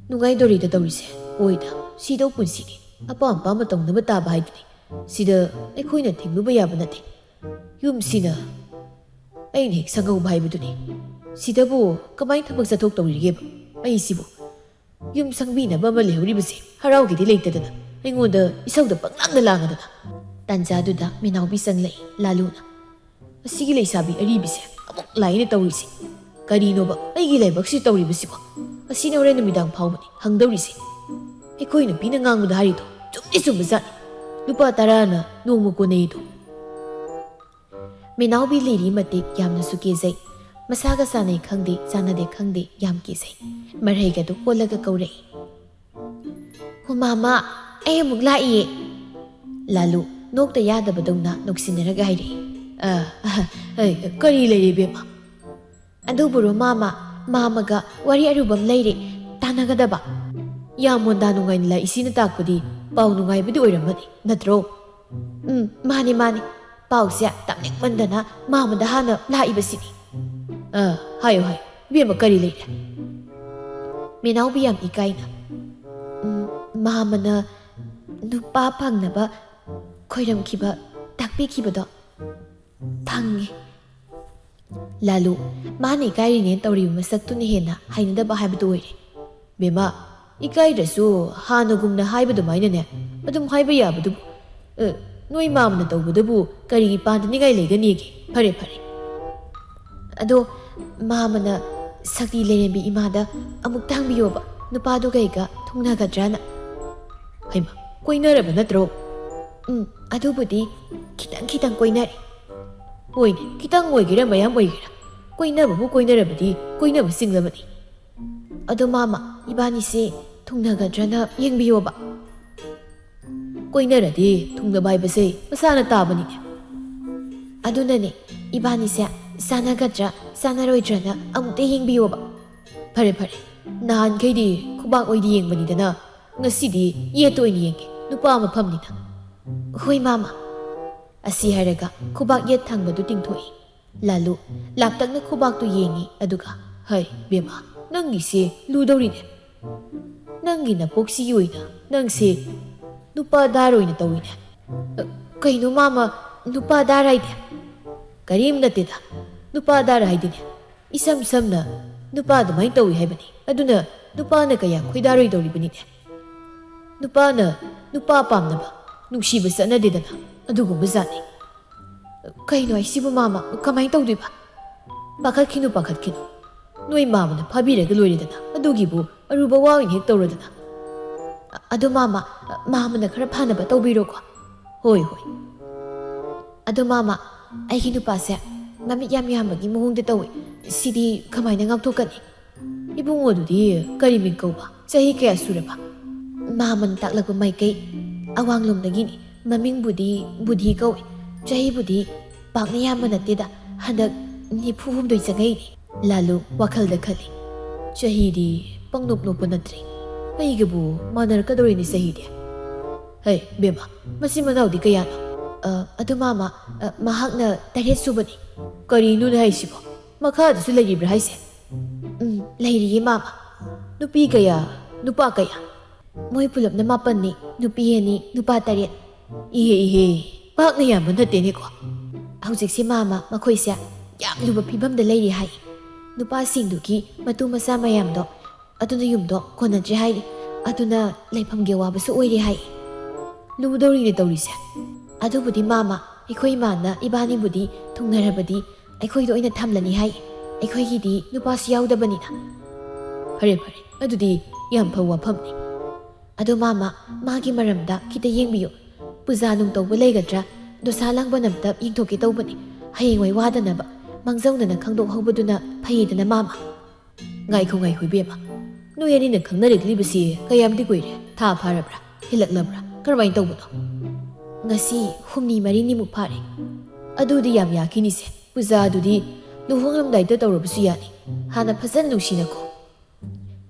ꯅꯨꯡꯉꯥꯏꯗꯣꯔꯤꯗ ꯇꯧꯔꯤꯁꯦ ꯍꯣꯏꯗ ꯁꯤꯗꯧ ꯄꯨꯟꯁꯤꯅꯤ ꯑꯄꯥꯝ ꯑꯄꯥꯝꯕ ꯇꯧꯅꯕ ꯇꯥꯕ ꯍꯥꯏꯗꯨꯅꯤ ꯁꯤꯗ ꯑꯩꯈꯣꯏꯅ ꯊꯤꯡꯂꯨꯕ ꯌꯥꯕ ꯅꯠꯇꯦ ꯌꯨꯝꯁꯤꯅ ꯑꯩꯅ ꯍꯦꯛ ꯁꯪꯍꯧꯕ ꯍꯥꯏꯕꯗꯨꯅꯤ ꯁꯤꯗꯕꯨ ꯀꯃꯥꯏꯅ ꯊꯕꯛ ꯆꯠꯊꯣꯛ ꯇꯧꯔꯤꯒꯦꯕ ꯑꯩꯁꯤꯕꯨ ꯌꯨꯝ ꯁꯪꯕꯤꯅꯕ ꯑꯃ ꯂꯩꯍꯧꯔꯤꯕꯁꯦ ꯍꯔꯥꯎꯒꯤꯗꯤ ꯂꯩꯇꯗꯅ ꯑꯩꯉꯣꯟꯗ ꯏꯁꯧꯗ ꯄꯪꯂꯥꯡꯗ ꯂꯥꯡꯉꯗꯅ ꯇꯥꯟꯖꯥꯗꯨꯗ ꯃꯤꯅꯥꯎꯕꯤ ꯆꯪꯂꯛꯏ ꯂꯥꯂꯨꯅ ꯑꯁꯤꯒꯤ ꯂꯩꯁꯥꯕꯤ ꯑꯔꯤꯕꯤꯁꯦ ꯑꯃꯨꯛ ꯂꯥꯏꯅ ꯇꯧꯔꯤꯁꯦ ꯀꯔꯤꯅꯣꯕ ꯑꯩꯒꯤ ꯂꯥꯏꯕꯛꯁꯤ ꯇꯧꯔꯤꯕꯁꯤꯕꯣ ꯑꯁꯤꯅ ꯍꯣꯔꯦꯟ ꯅꯨꯃꯤꯗꯥꯡ ꯐꯥꯎꯕꯅꯤ ꯍꯪꯗꯧꯔꯤꯁꯦ ꯑꯩꯈꯣꯏ ꯅꯨꯄꯤꯅ ꯉꯥꯡꯕꯗ ꯍꯥꯏꯔꯤꯗꯣ ꯆꯨꯝꯗꯤ ꯆꯨꯝꯕꯖꯥꯠꯅꯤ ꯂꯨꯄꯥ 10ꯅ ꯅꯣꯡꯃ ꯀꯣꯟꯅꯩꯗꯣ ꯃꯤꯅꯥꯎꯕꯤ ꯂꯤꯔꯤ ꯃꯇꯤꯛ ꯌꯥꯝꯅꯁꯨ ꯀꯦꯖꯩ ꯃꯁꯥꯒ ꯆꯥꯅꯩ ꯈꯪꯗꯦ ꯆꯥꯅꯗꯦ ꯈꯪꯗꯦ ꯌꯥꯝ ꯀꯦꯖꯩ ꯃꯔꯩꯒꯗꯨ ꯀꯣꯜꯂꯒ ꯀꯧꯔꯛꯏ ꯍꯣ ꯃꯥꯃꯥ ꯑꯩ ꯑꯃꯨꯛ ꯂꯥꯛꯏꯌꯦ ꯂꯥꯂꯨ ꯅꯣꯛꯇ ꯌꯥꯗꯕꯗꯧꯅ ꯅꯣꯛꯁꯤꯟꯅꯔꯒ ꯍꯥꯏꯔꯛꯏ ꯀꯔꯤ ꯂꯩꯔꯦ ꯏꯕꯦꯝꯃ ꯑꯗꯨꯕꯨꯔꯣ ꯃꯥꯃꯒ ꯋꯥꯔꯤ ꯑꯔꯨꯕ ꯑꯃ ꯂꯩꯔꯦ ꯇꯥꯟꯅꯒꯗꯕ ꯌꯥꯝ ꯃꯣꯟꯗꯥ ꯅꯨꯡꯉꯥꯏꯅ ꯂꯥꯛꯏꯁꯤꯅ ꯇꯥꯛꯄꯗꯤ ꯄꯥꯎ ꯅꯨꯡꯉꯥꯏꯕꯗꯤ ꯑꯣꯏꯔꯝꯃꯅꯤ ꯅꯠꯇ꯭ꯔꯣ ꯃꯥꯅꯤ ꯄꯥꯎꯁꯦ ꯇꯝꯅꯤꯡꯃꯟꯗꯅ ꯃꯥꯃꯗ ꯍꯥꯟꯅ ꯂꯥꯛꯏꯕꯁꯤꯅꯤ ꯍꯥꯏꯌꯣ ꯏꯕꯦꯝꯃ ꯀꯔꯤ ꯂꯩꯔꯦ ꯃꯤꯅꯥꯎꯕꯤ ꯌꯥꯝ ꯏꯀꯥꯏꯅ ꯃꯥꯃꯅ ꯅꯨꯄꯥ ꯐꯪꯅꯕ ꯈꯣꯏꯔꯝꯈꯤꯕ ꯇꯥꯛꯄꯤꯈꯤꯕꯗꯣ ꯐꯪꯉꯦ ꯂꯥꯂꯨ ꯃꯥꯅ ꯏꯀꯥꯏꯔꯤꯅꯦꯅ ꯇꯧꯔꯤꯕ ꯃꯁꯛꯇꯨꯅ ꯍꯦꯟꯅ ꯍꯩꯅꯗꯕ ꯍꯥꯏꯕꯗꯨ ꯑꯣꯏꯔꯦ ꯕꯦꯝꯃ ꯏꯀꯥꯏꯗ꯭ꯔꯁꯨ ꯍꯥꯟꯅꯒꯨꯝꯅ ꯍꯥꯏꯕꯗꯨꯃꯥꯏꯅꯅꯦ ꯑꯗꯨꯝ ꯍꯥꯏꯕ ꯌꯥꯕꯗꯨꯕꯨ ꯅꯣꯏ ꯃꯥꯃꯅ ꯇꯧꯕꯗꯕꯨ ꯀꯔꯤꯒꯤ ꯄꯥꯟꯗꯅꯤꯡꯉꯥꯏ ꯂꯩꯒꯅꯤꯒꯦ ꯐꯔꯦ ꯑꯗꯣ ꯃꯥꯃꯅ ꯁꯛꯇꯤ ꯂꯩꯔꯦꯝꯕꯤ ꯏꯃꯥꯗ ꯑꯃꯨꯛꯇ ꯍꯪꯕꯤꯌꯣꯕ ꯅꯨꯄꯥꯗꯨ ꯀꯩꯒ ꯊꯨꯡꯅꯒꯗ꯭ꯔꯅ ꯍꯩꯃ ꯀꯣꯏꯅꯔꯕ ꯅꯠꯇ꯭ꯔꯣ ꯑꯗꯨꯕꯨꯗꯤ ꯈꯤꯇꯪ ꯀꯣꯏꯅꯔꯦ ꯍꯣꯏꯅꯦ ꯈꯤꯇꯪ ꯑꯣꯏꯒꯦꯔꯥ ꯃꯌꯥꯝ ꯑꯣꯏꯒꯦꯔꯥ ꯀꯣꯏꯅꯕꯕꯨ ꯀꯣꯏꯅꯔꯕꯗꯤ ꯀꯣꯏꯅꯕ ꯆꯤꯡꯂꯕꯅꯤ ꯑꯗꯣ ꯃꯥꯃ ꯏꯕꯥꯅꯤꯁꯦ ꯊꯨꯡꯅꯒꯗ꯭ꯔꯅ ꯌꯦꯡꯕꯤꯌꯣꯕ ꯀꯣꯏꯅꯔꯗꯤ ꯊꯨꯡꯅꯕ ꯍꯥꯏꯕꯁꯦ ꯃꯁꯥꯅ ꯇꯥꯕꯅꯤꯅꯦ ꯑꯗꯨꯅꯅꯦ ꯏꯕꯥꯅꯤꯁꯦ ꯆꯥꯟꯅꯒꯗ꯭ꯔꯥ ꯆꯥꯟꯅꯔꯣꯏꯗ꯭ꯔꯅ ꯑꯃꯨꯛꯇ ꯌꯦꯡꯕꯤꯌꯣꯕ ꯐꯔꯦ ꯅꯍꯥꯟꯈꯩꯗꯤ ꯈꯨꯕꯥꯛ ꯑꯣꯏꯅ ꯌꯦꯡꯕꯅꯤꯗꯅ ꯉꯁꯤꯗꯤ ꯌꯦꯠꯇ ꯑꯣꯏꯅ ꯌꯦꯡꯒꯦ ꯅꯨꯄꯥ ꯃꯐꯝꯅꯤꯅ ꯍꯣꯏ ꯃꯥꯃ ꯑꯁꯤ ꯍꯥꯏꯔꯒ ꯈꯨꯕꯥꯛ ꯌꯦꯠ ꯊꯪꯕꯗꯨ ꯇꯤꯡꯊꯣꯛꯏ ꯂꯥꯂꯨ ꯂꯥꯞꯇꯛꯅ ꯈꯨꯕꯥꯛꯇꯨ ꯌꯦꯡꯉꯤ ꯑꯗꯨꯒ ꯍꯩ ꯕꯦꯝꯃ ꯅꯪꯒꯤꯁꯦ ꯂꯨꯗꯧꯔꯤꯅꯦ ꯅꯪꯒꯤ ꯅꯄꯣꯛꯁꯤꯒꯤ ꯑꯣꯏꯅ ꯅꯪꯁꯦ ꯅꯨꯄꯥ ꯗꯥꯔ ꯑꯣꯏꯅ ꯇꯧꯏꯅꯦ ꯀꯩꯅꯣ ꯃꯥꯃ ꯅꯨꯄꯥ ꯗꯥꯔ ꯍꯥꯏꯗꯤ ꯀꯔꯤꯝ ꯅꯠꯇꯦꯗ ꯅꯨꯄꯥ ꯗꯥꯔ ꯍꯥꯏꯗꯤꯅꯦ ꯏꯁꯝ ꯁꯝꯅ ꯅꯨꯄꯥ ꯑꯗꯨꯃꯥꯏꯅ ꯇꯧꯏ ꯍꯥꯏꯕꯅꯤ ꯑꯗꯨꯅ ꯅꯨꯄꯥꯅ ꯀꯌꯥ ꯈꯣꯏꯗꯥꯔꯣꯏꯗꯧꯔꯤꯕꯅꯤꯅꯦ ꯅꯨꯄꯥꯅ ꯅꯨꯄꯥ ꯄꯥꯝꯅꯕ ꯅꯨꯡꯁꯤꯕ ꯆꯠꯅꯗꯦꯗꯅ ꯑꯗꯨꯒꯨꯝꯕ ꯖꯥꯠꯅꯤ ꯀꯩꯅꯣ ꯑꯩꯁꯤꯕꯨ ꯃꯥꯃ ꯀꯃꯥꯏꯅ ꯇꯧꯗꯣꯏꯕ ꯄꯥꯈꯠꯈꯤꯅꯨ ꯅꯣꯏ ꯃꯥꯃꯅ ꯐꯥꯕꯤꯔꯒ ꯂꯣꯏꯔꯦꯗꯅ ꯑꯗꯨꯒꯤꯕꯨ ꯑꯔꯨꯕ ꯋꯥ ꯑꯣꯏꯅ ꯍꯦꯛ ꯇꯧꯔꯗꯅ ꯑꯗꯣ ꯃꯥꯃꯅ ꯈꯔ ꯐꯅꯕ ꯇꯧꯕꯤꯔꯣꯀꯣ ꯍꯣꯏ ꯑꯗꯣ ꯃꯥꯃ ꯑꯩꯒꯤ ꯅꯨꯄꯥꯁꯦ ꯃꯃꯤꯠ ꯌꯥꯝ ꯌꯥꯝꯕꯒꯤ ꯃꯑꯣꯡꯗ ꯇꯧꯋꯤ ꯁꯤꯗꯤ ꯀꯃꯥꯏꯅ ꯉꯥꯛꯊꯣꯛꯀꯅꯤ ꯏꯕꯨꯡꯉꯣꯗꯨꯗꯤ ꯀꯔꯤ ꯃꯤꯡ ꯀꯧꯕ ꯆꯍꯤ ꯀꯌꯥ ꯁꯨꯔꯕ ꯃꯥꯃꯅ ꯇꯥꯛꯂꯛꯄ ꯃꯥꯏꯀꯩ ꯑꯋꯥꯡꯂꯣꯝꯗꯒꯤꯅꯤ ꯃꯃꯤꯡꯕꯨꯗꯤ ꯕꯨꯙꯤ ꯀꯧꯏ ꯆꯍꯤꯕꯨꯗꯤ ꯄꯥꯛꯅ ꯌꯥꯝꯕ ꯅꯠꯇꯦꯗ ꯍꯟꯗꯛ 94 ꯆꯪꯉꯛꯏꯅꯤ ꯂꯥꯂꯨ ꯋꯥꯈꯜꯗ ꯈꯜꯂꯤ ꯆꯍꯤꯗꯤ ꯄꯪꯅꯣꯞ ꯅꯣꯞꯄ ꯅꯠꯇ꯭ꯔꯤ ꯑꯩꯒꯕꯨ ꯃꯥꯟꯅꯔꯛꯀꯗꯧꯔꯤꯅꯤ ꯆꯍꯤꯗꯤ ꯍꯩ ꯕꯦꯝꯃ ꯃꯆꯤꯟ ꯃꯅꯥꯎꯗꯤ ꯀꯌꯥꯅꯣ ꯑꯗꯣ ꯃꯥꯃ ꯃꯍꯥꯛꯅ 9 ꯁꯨꯕꯅꯤ ꯀꯔꯤꯅꯣꯅꯦ ꯍꯥꯏꯁꯤꯕꯣ ꯃꯈꯥꯗꯁꯨ ꯂꯩꯔꯤꯕ꯭ꯔꯥ ꯍꯥꯏꯁꯦ ꯂꯩꯔꯤꯌꯦ ꯃꯥꯃ ꯅꯨꯄꯤ ꯀꯌꯥ ꯅꯨꯄꯥꯀꯌꯥ ꯃꯣꯏ ꯄꯨꯂꯞꯅ 9ꯅꯤ ꯅꯨꯄꯤ 2 ꯅꯨꯄꯥ 9 ꯏꯍꯦ ꯄꯥꯛꯅ ꯌꯥꯝꯕ ꯅꯠꯇꯦꯅꯦꯀꯣ ꯍꯧꯖꯤꯛꯁꯦ ꯃꯥꯃ ꯃꯈꯣꯏꯁꯦ ꯌꯥꯝ ꯂꯨꯕ ꯐꯤꯕꯝꯗ ꯂꯩꯔꯤ ꯍꯥꯏ ꯅꯨꯄꯥꯁꯤꯡꯗꯨꯒꯤ ꯃꯇꯨ ꯃꯆꯥ ꯃꯌꯥꯝꯗꯣ ꯑꯗꯨꯅ ꯌꯨꯝꯗꯣ ꯀꯣꯟꯅꯗ꯭ꯔꯦ ꯍꯥꯏꯔꯤ ꯑꯗꯨꯅ ꯂꯩꯐꯝꯒꯤ ꯑꯋꯥꯕꯁꯨ ꯑꯣꯏꯔꯦ ꯍꯥꯏ ꯂꯨꯗꯧꯔꯤꯅꯦ ꯇꯧꯔꯤꯁꯦ ꯑꯗꯨꯕꯨꯗꯤ ꯃꯥꯃ ꯑꯩꯈꯣꯏ ꯏꯃꯥꯅ ꯏꯕꯥꯅꯤꯕꯨꯗꯤ ꯊꯨꯡꯅꯔꯕꯗꯤ ꯑꯩꯈꯣꯏꯗ ꯑꯣꯏꯅ ꯊꯝꯂꯅꯤ ꯍꯥꯏ ꯑꯩꯈꯣꯏꯒꯤꯗꯤ ꯅꯨꯄꯥꯁꯨ ꯌꯥꯎꯗꯕꯅꯤꯅ ꯐꯔꯦ ꯑꯗꯨꯗꯤ ꯌꯥꯝ ꯐꯕ ꯋꯥꯐꯝꯅꯤ ꯑꯗꯣ ꯃꯥꯃ ꯃꯥꯒꯤ ꯃꯔꯝꯗ ꯈꯤꯇ ꯌꯦꯡꯕꯤꯌꯨ ꯄꯨꯖꯥ ꯅꯨꯡ ꯇꯧꯕ ꯂꯩꯒꯗ꯭ꯔꯥ ꯗꯣꯁꯥ ꯂꯥꯡꯕꯟ ꯑꯝꯇ ꯌꯦꯡꯊꯣꯛꯀꯦ ꯇꯧꯕꯅꯤ ꯍꯌꯦꯡꯋꯥꯏ ꯋꯥꯗꯅꯕ ꯃꯥꯡꯖꯧꯅꯅ ꯈꯪꯗꯣꯛꯍꯧꯕꯗꯨꯅ ꯐꯩꯗꯅ ꯃꯥꯃ. ꯉꯥꯏꯈꯣ ꯏꯕꯦꯝꯃ, ꯅꯣꯏ ꯑꯅꯤꯅ ꯈꯪꯅꯔꯛꯂꯤꯕꯁꯤ ꯀꯌꯥꯝꯗꯤ ꯀꯨꯏꯔꯦ? ꯊꯥ ꯐꯥꯔꯕ꯭ꯔꯥ? ꯍꯦꯜꯂꯛꯂꯕ꯭ꯔꯥ? ꯀꯔꯝꯍꯥꯏꯅ ꯇꯧꯕꯅꯣ? ꯉꯁꯤ 8-9ꯅꯤꯃꯨꯛ ꯐꯥꯔꯦ. ꯑꯗꯨꯗꯤ ꯌꯥꯝ ꯌꯥꯈꯤꯅꯤꯁꯦ. ꯄꯨꯖꯥꯗꯨꯗꯤ ꯂꯨꯍꯣꯡꯂꯝꯗꯥꯏꯗ ꯇꯧꯔꯕꯁꯨ ꯌꯥꯅꯤ. ꯍꯥꯟꯅ ꯐꯖꯅ ꯅꯨꯡꯁꯤꯅꯀꯣ.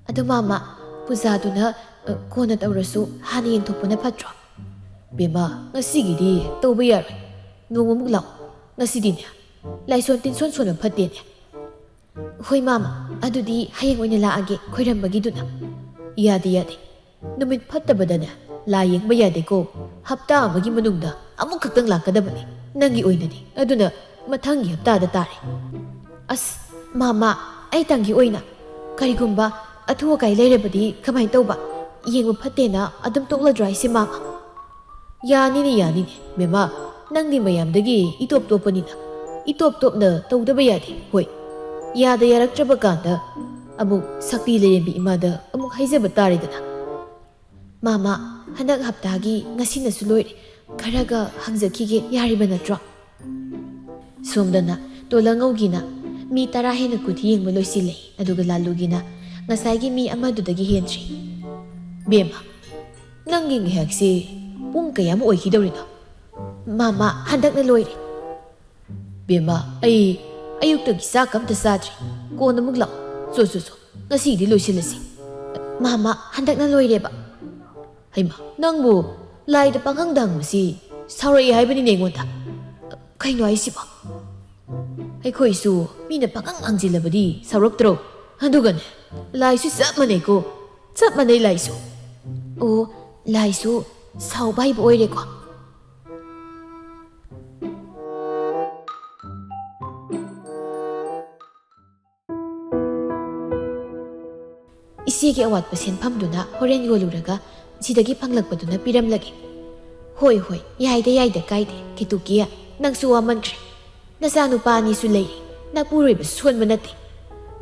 ꯑꯗꯣ ꯃꯥꯃ, ꯄꯨꯖꯥꯗꯨꯅ ꯀꯣꯟꯅ ꯇꯧꯔꯁꯨ ꯍꯥꯟꯅ ꯌꯦꯡꯊꯣꯛꯄꯅ ꯐꯠꯇ꯭ꯔꯣ? ꯕꯦꯝꯃ, ꯉꯁꯤꯒꯤꯗꯤ ꯇꯧꯕ ꯌꯥꯔꯣꯏ. ꯅꯣꯡꯃꯃꯨꯛ ꯂꯥꯛꯑꯣ. ꯉꯁꯤꯗꯤꯅꯦ, ꯂꯥꯏꯁꯣꯟ ꯇꯤꯟꯁꯣꯟ ꯁꯣꯟꯅ ꯐꯠꯇꯦꯅꯦ. ꯍꯣꯏ ꯃꯥꯃ, ꯑꯗꯨꯗꯤ ꯍꯌꯦꯡ ꯑꯣꯏꯅ ꯂꯥꯛꯑꯒꯦ ꯈꯣꯏꯔꯝꯕꯒꯤꯗꯨꯅ. ꯌꯥꯗꯦ. ꯅꯨꯃꯤꯠ ꯐꯠꯇꯕꯗꯅꯦ ꯂꯥꯏ ꯌꯦꯡꯕ ꯌꯥꯗꯦꯀꯣ. ꯍꯞꯇꯥ ꯑꯃꯒꯤ ꯃꯅꯨꯡꯗ ꯑꯃꯨꯛ ꯈꯛꯇꯪ ꯂꯥꯛꯀꯗꯕꯅꯤ ꯅꯪꯒꯤ ꯑꯣꯏꯅꯗꯤ. ꯑꯗꯨꯅ ꯃꯊꯪꯒꯤ ꯍꯞꯇꯥꯗ ꯇꯥꯔꯦ. ꯑꯁ ꯃꯥꯃ, ꯑꯩꯇꯪꯒꯤ ꯑꯣꯏꯅ ꯀꯔꯤꯒꯨꯝꯕ ꯑꯊꯨ ꯑꯀꯥꯏ ꯂꯩꯔꯕꯗꯤ ꯀꯃꯥꯏꯅ ꯇꯧꯕ? ꯌꯦꯡꯕ ꯐꯠꯇꯦꯅ ꯑꯗꯨꯝ ꯇꯣꯛꯂꯗ꯭ꯔꯥ ꯍꯥꯏꯁꯦ ꯃꯥꯃ? ꯌꯥꯅꯤꯅꯦ. ꯕꯦꯝꯃ, ꯅꯪꯗꯤ ꯃꯌꯥꯝꯗꯒꯤ ꯏꯇꯣꯞ ꯇꯣꯞꯄꯅꯤꯅ ꯏꯇꯣꯞ ꯇꯣꯞꯅ ꯇꯧꯗꯕ ꯌꯥꯗꯦ. ꯍꯣꯏ, ꯌꯥꯔꯛꯇ꯭ꯔꯕ ꯀꯥꯟꯗ ꯑꯃꯨꯛ ꯁꯛꯇꯤ ꯂꯩꯔꯦꯝꯕꯤ ꯏꯃꯥꯗ ꯑꯃꯨꯛ ꯍꯥꯏꯖꯕ ꯇꯥꯔꯦꯗꯅ. ꯃꯥꯃ, ꯍꯟꯗꯛ ꯍꯞꯇꯥꯒꯤ ꯉꯁꯤꯅꯁꯨ ꯂꯣꯏꯔꯦ. ꯈꯔꯒ ꯍꯪꯖꯈꯤꯒꯦ ꯌꯥꯔꯤꯕ ꯅꯠꯇ꯭ꯔꯣ? ꯁꯣꯝꯗꯅ ꯇꯣꯂꯉꯧꯒꯤꯅ ꯃꯤ 10 ꯍꯦꯟꯅ ꯀꯨꯊꯤ ꯌꯦꯡꯕ ꯂꯣꯏꯁꯤꯜꯂꯦ. ꯑꯗꯨꯒ ꯂꯥꯂꯨꯒꯤꯅ ꯉꯁꯥꯏꯒꯤ ꯃꯤ ꯑꯃꯗꯨꯗꯒꯤ ꯍꯦꯟꯗ꯭ꯔꯤ. ꯕꯦꯝꯃ, ꯅꯪꯒꯤ ꯉꯥꯏꯍꯥꯛꯁꯤ ꯄꯨꯡ ꯀꯌꯥꯃꯨꯛ ꯑꯣꯏꯈꯤꯗꯧꯔꯤꯅꯣ? ꯃꯥꯃ, ꯍꯟꯗꯛꯅ ꯂꯣꯏꯔꯦ. ꯕꯦꯝꯃ, ꯑꯩ ꯑꯌꯨꯛꯇꯒꯤ ꯆꯥꯛ ꯑꯝꯇ ꯆꯥꯗ꯭ꯔꯤ. ꯀꯣꯟꯅ ꯑꯃꯨꯛ ꯂꯥꯛꯑꯣ. ꯆꯣ. ꯉꯁꯤꯗꯤ ꯂꯣꯏꯁꯤꯜꯂꯁꯤ. ꯃꯥꯃ, ꯍꯟꯗꯛꯅ ꯂꯣꯏꯔꯦꯕ. ꯍꯩꯃ, ꯅꯪꯕꯨ ꯂꯥꯏꯗ ꯄꯥꯡꯍꯪꯗ ꯍꯪꯕꯁꯤ ꯁꯥꯎꯔꯛꯏ ꯍꯥꯏꯕꯅꯤꯅꯦ ꯑꯩꯉꯣꯟꯗ. ꯀꯩꯅꯣ ꯍꯥꯏꯁꯤꯕꯣ? ꯑꯩꯈꯣꯏꯁꯨ ꯃꯤꯅ ꯄꯥꯡꯍꯪ ꯍꯪꯖꯤꯜꯂꯕꯗꯤ ꯁꯥꯎꯔꯛꯇ꯭ꯔꯣ? ꯑꯗꯨꯒꯅꯦ, ꯂꯥꯏꯁꯨ ꯆꯞ ꯃꯥꯟꯅꯩꯀꯣ. ꯆꯞ ꯃꯥꯟꯅꯩ ꯂꯥꯏꯁꯨ. ꯑꯣ, ꯂꯥꯏꯁꯨ ꯁꯥꯎꯕ ꯍꯩꯕ ꯑꯣꯏꯔꯦꯀꯣ. ꯏꯆꯦꯒꯤ ꯑꯋꯥꯠꯄ ꯁꯦꯟꯐꯝꯗꯨꯅ ꯍꯣꯔꯦꯟ ꯌꯣꯜꯂꯨꯔꯒ ꯁꯤꯗꯒꯤ ꯐꯪꯂꯛꯄꯗꯨꯅ ꯄꯤꯔꯝꯂꯒꯦ. ꯍꯣꯏ, ꯌꯥꯏꯗ ꯀꯥꯏꯗꯦ. ꯀꯦꯇꯨꯀꯤꯌꯥ, ꯅꯪꯁꯨ ꯋꯥꯃꯟꯈ꯭ꯔꯦ. ꯅꯆꯥꯅꯨꯄꯥ ꯑꯅꯤꯁꯨ ꯂꯩꯔꯤ. ꯅꯄꯨꯔꯣꯏꯕꯁꯨ ꯁꯣꯟꯕ ꯅꯠꯇꯦ.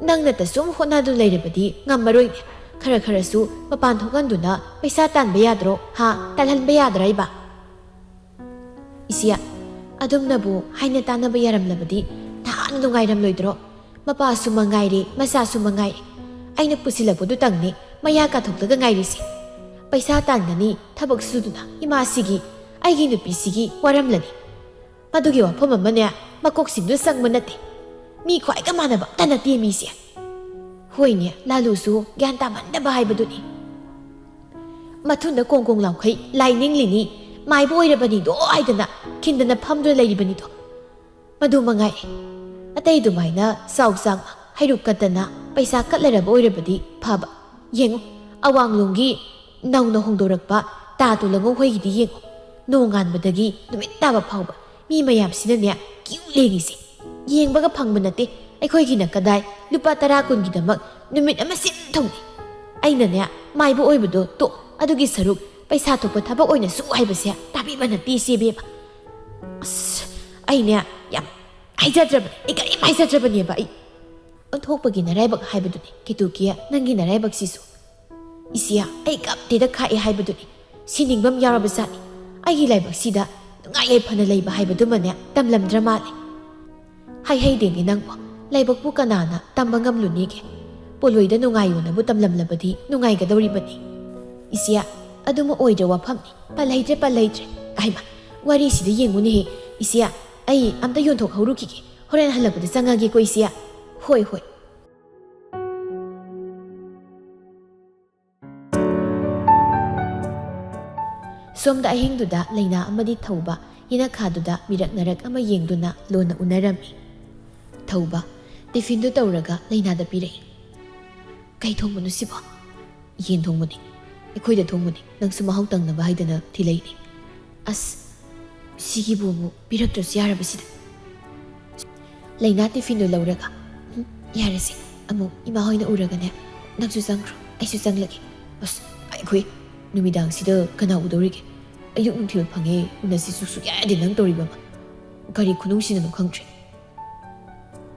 ꯅꯪꯅꯇ ꯁꯨꯝ ꯍꯣꯠꯅꯗꯨꯅ ꯂꯩꯔꯕꯗꯤ ꯉꯝꯃꯔꯣꯏꯅꯦ. ꯈꯔꯁꯨ ꯃꯄꯥꯟ ꯊꯣꯛꯍꯟꯗꯨꯅ ꯄꯩꯁా ꯇꯥꯟꯕ ꯌꯥꯗ꯭ꯔꯣ? ꯇꯥꯜꯍꯟꯕ ꯌꯥꯗ꯭ꯔꯥ ꯏꯕ? ꯏꯆꯦ, ꯑꯗꯨꯝꯅꯕꯨ ꯍꯥꯏꯅ ꯇꯥꯟꯅꯕ ꯌꯥꯔꯝꯂꯕꯗꯤ ꯅꯍꯥꯟꯅ ꯅꯨꯡꯉꯥꯏꯔꯝꯂꯣꯏꯗ꯭ꯔꯣ? ꯃꯄꯥꯁꯨ ꯃꯉꯥꯏꯔꯦ, ꯃꯆꯥꯁꯨ ꯃꯉꯥꯏꯔꯦ. ꯑꯩꯅ ꯄꯨꯁꯤꯜꯂꯛꯄꯗꯨꯇꯪꯅꯤ ꯃꯌꯥ ꯀꯥꯊꯣꯛꯂꯒ ꯉꯥꯏꯔꯤꯁꯦ. ꯄꯩꯁꯥ ꯇꯥꯟꯒꯅꯤ, ꯊꯕꯛ ꯁꯨꯗꯨꯅ ꯏꯃꯥꯁꯤꯒꯤ, ꯑꯩꯒꯤ ꯅꯨꯄꯤꯁꯤꯒꯤ ꯋꯥꯔꯝꯂꯅꯤ. ꯃꯗꯨꯒꯤ ꯋꯥꯐꯝ ꯑꯃꯅꯦ ꯃꯀꯣꯛꯁꯤꯡꯗꯨ ꯆꯪꯕ ꯅꯠꯇꯦ. ꯃꯤ ꯈ꯭ꯋꯥꯏꯒ ꯃꯥꯟꯅꯕ ꯑꯝꯇ ꯅꯠꯇꯦ ꯃꯤꯁꯦ. ꯍꯣꯏꯅꯦ, ꯂꯥꯂꯨꯁꯨ ꯒ꯭ꯌꯥꯟ ꯇꯥꯃꯟꯗꯕ ꯍꯥꯏꯕꯗꯨꯅꯤ. ꯃꯊꯨꯟꯗ ꯀꯣꯡ ꯂꯥꯎꯈꯩ ꯂꯥꯏ ꯅꯤꯡꯂꯤꯅꯤ, ꯃꯥꯏꯕ ꯑꯣꯏꯔꯕꯅꯤꯗꯣ ꯍꯥꯏꯗꯅ ꯈꯤꯟꯗꯅ ꯐꯝꯗꯨꯅ ꯂꯩꯔꯤꯕꯅꯤꯗꯣ. ꯃꯗꯨ ꯃꯉꯥꯏꯔꯦ. ꯑꯇꯩ ꯑꯗꯨꯃꯥꯏꯅ ꯆꯥꯎ ꯆꯥꯡꯅ ꯍꯩꯔꯨꯛ ꯀꯠꯇꯅ ꯄꯩꯁꯥ ꯀꯠꯂꯔꯕ ꯑꯣꯏꯔꯕꯗꯤ ꯐꯕ. ꯌꯦꯡꯉꯨ, ꯑꯋꯥꯡꯂꯣꯝꯒꯤ ꯅꯧꯅ ꯍꯣꯡꯗꯣꯔꯛꯄ ꯇꯥ ꯇꯣꯂꯉꯧ ꯍꯣꯏꯒꯤꯗꯤ ꯌꯦꯡꯉꯨ. ꯅꯣꯡꯉꯥꯟꯕꯗꯒꯤ ꯅꯨꯃꯤꯠ ꯇꯥꯕ ꯐꯥꯎꯕ ꯃꯤ ꯃꯌꯥꯝꯁꯤꯅꯅꯦ ꯀ꯭ꯌꯨ ꯂꯦꯡꯉꯤꯁꯦ. ꯌꯦꯡꯕꯒ ꯐꯪꯕ ꯅꯠꯇꯦ. ꯑꯩꯈꯣꯏꯒꯤꯅ ꯀꯗꯥꯏ ꯂꯨꯄꯥ 10-20ꯒꯤꯗꯃꯛ ꯅꯨꯃꯤꯠ ꯑꯃ ꯁꯤꯟ ꯊꯨꯡꯅꯤ. ꯑꯩꯅꯅꯦ ꯃꯥꯏꯕ ꯑꯣꯏꯕꯗꯣ ꯑꯗꯨꯒꯤ ꯁꯔꯨꯛ ꯄꯩꯁా ꯊꯣꯛꯄ ꯊꯕꯛ ꯑꯣꯏꯅ ꯁꯨ ꯍꯥꯏꯕꯁꯦ ꯇꯥꯕꯤꯕ ꯅꯠꯇꯦ ꯏꯆꯦꯕꯦꯝꯃ. ꯑꯁ, ꯑꯩꯅꯦ ꯌꯥꯝ ꯍꯥꯏꯖꯗ꯭ꯔꯕꯅꯦ. ꯑꯩ ꯀꯔꯤꯝ ꯍꯥꯏꯖꯗ꯭ꯔꯕꯅꯦꯕ. ꯑꯩ ꯑꯣꯟꯊꯣꯛꯄꯒꯤ ꯅꯔꯥꯏꯕꯛ ꯍꯥꯏꯕꯗꯨꯅꯤ ꯀꯦꯇꯨꯀꯤꯌꯥ, ꯅꯪꯒꯤ ꯅꯔꯥꯏꯕꯛꯁꯤꯁꯨ. ꯏꯆꯦ, ꯑꯩ ꯀꯞꯇꯦꯗ ꯈꯥꯛꯑꯦ ꯍꯥꯏꯕꯗꯨꯅꯤ. ꯁꯤꯅꯤꯡꯕ ꯌꯥꯎꯔꯕ ꯖꯥꯠꯅꯤ. ꯑꯩꯒꯤ ꯂꯥꯏꯕꯛꯁꯤꯗ ꯅꯨꯡꯉꯥꯏ ꯌꯥꯏꯐꯅ ꯂꯩꯕ ꯍꯥꯏꯕꯗꯨꯃꯅꯦ ꯇꯝꯂꯝꯗ꯭ꯔ ꯃꯥꯜꯂꯦ. ꯍꯩꯗꯦꯅꯦ ꯅꯪꯕꯣ. ꯂꯥꯏꯕꯛꯄꯨ ꯀꯅꯥꯅ ꯇꯝꯕ ꯉꯝꯂꯨꯅꯤꯒꯦ? ꯄꯣꯂꯣꯏꯗ ꯅꯨꯡꯉꯥꯏꯌꯣꯅꯕꯨ ꯇꯝꯂꯝꯂꯕꯗꯤ ꯅꯨꯡꯉꯥꯏꯒꯗꯧꯔꯤꯕꯅꯤ. ꯏꯆꯦ, ꯑꯗꯨꯃ ꯑꯣꯏꯗ꯭ꯔ ꯋꯥꯐꯝꯅꯤ. ꯄꯜ ꯂꯩꯇ꯭ꯔꯦ. ꯍꯩꯃ, ꯋꯥꯔꯤꯁꯤꯗ ꯌꯦꯡꯉꯨꯅꯦꯍꯦ. ꯏꯆꯦ, ꯑꯩ ꯑꯝꯇ ꯌꯣꯟꯊꯣꯛꯍꯧꯔꯨꯈꯤꯒꯦ. ꯍꯣꯔꯦꯟ ꯍꯜꯂꯛꯄꯗ ꯆꯪꯉꯒꯦꯀꯣ ꯏꯆꯦ. ꯍꯣꯏ. ꯁꯣꯝꯗ ꯑꯍꯤꯡꯗꯨꯗ ꯂꯩꯅꯥ ꯑꯃꯗꯤ ꯊꯧꯕ ꯌꯦꯅꯈꯥꯗꯨꯗ ꯃꯤꯔꯛ ꯑꯃ ꯌꯦꯡꯗꯨꯅ ꯂꯣꯟꯅ ꯎꯅꯔꯝꯃꯤ. ꯊꯧꯕ ꯇꯤꯐꯤꯟꯗꯨ ꯇꯧꯔꯒ ꯂꯩꯅꯥꯗ ꯄꯤꯔꯛꯏ. ꯀꯩ ꯊꯣꯡꯕꯅꯣ ꯁꯤꯕꯣ? ꯌꯦꯟ ꯊꯣꯡꯕꯅꯤ. ꯑꯩꯈꯣꯏꯗ ꯊꯣꯡꯕꯅꯤ. ꯅꯪꯁꯨ ꯃꯍꯥꯎ ꯇꯪꯅꯕ ꯍꯥꯏꯗꯅ ꯊꯤꯂꯛꯏꯅꯤ. ꯑꯁ, ꯁꯤꯒꯤꯕꯨ ꯑꯃꯨꯛ ꯄꯤꯔꯛꯇ꯭ꯔꯁꯨ ꯌꯥꯔꯕꯁꯤꯗ. ꯂꯩꯅꯥ ꯇꯤꯐꯤꯟꯗꯨ ꯂꯧꯔꯒ ꯌꯥꯔꯁꯦ. ꯑꯃꯨꯛ ꯏꯃꯥ ꯍꯣꯏꯅ ꯎꯔꯒꯅꯦ. ꯅꯪꯁꯨ ꯆꯪꯈ꯭ꯔꯣ, ꯑꯩꯁꯨ ꯆꯪꯂꯒꯦ. ꯑꯁ, ꯑꯩꯈꯣꯏ ꯅꯨꯃꯤꯗꯥꯡꯁꯤꯗ ꯀꯅꯥ ꯎꯗꯧꯔꯤꯒꯦ? ꯑꯌꯨꯛ ꯅꯨꯡꯊꯤꯜ ꯐꯪꯉꯦ ꯎꯅꯁꯤꯁꯨ ꯁꯨꯛꯌꯥ ꯌꯥꯗꯦ ꯅꯪ ꯇꯧꯔꯤꯕ ꯑꯃ. ꯀꯔꯤ ꯈꯨꯅꯨꯡꯁꯤꯅꯅꯣ ꯈꯪꯗ꯭ꯔꯦ.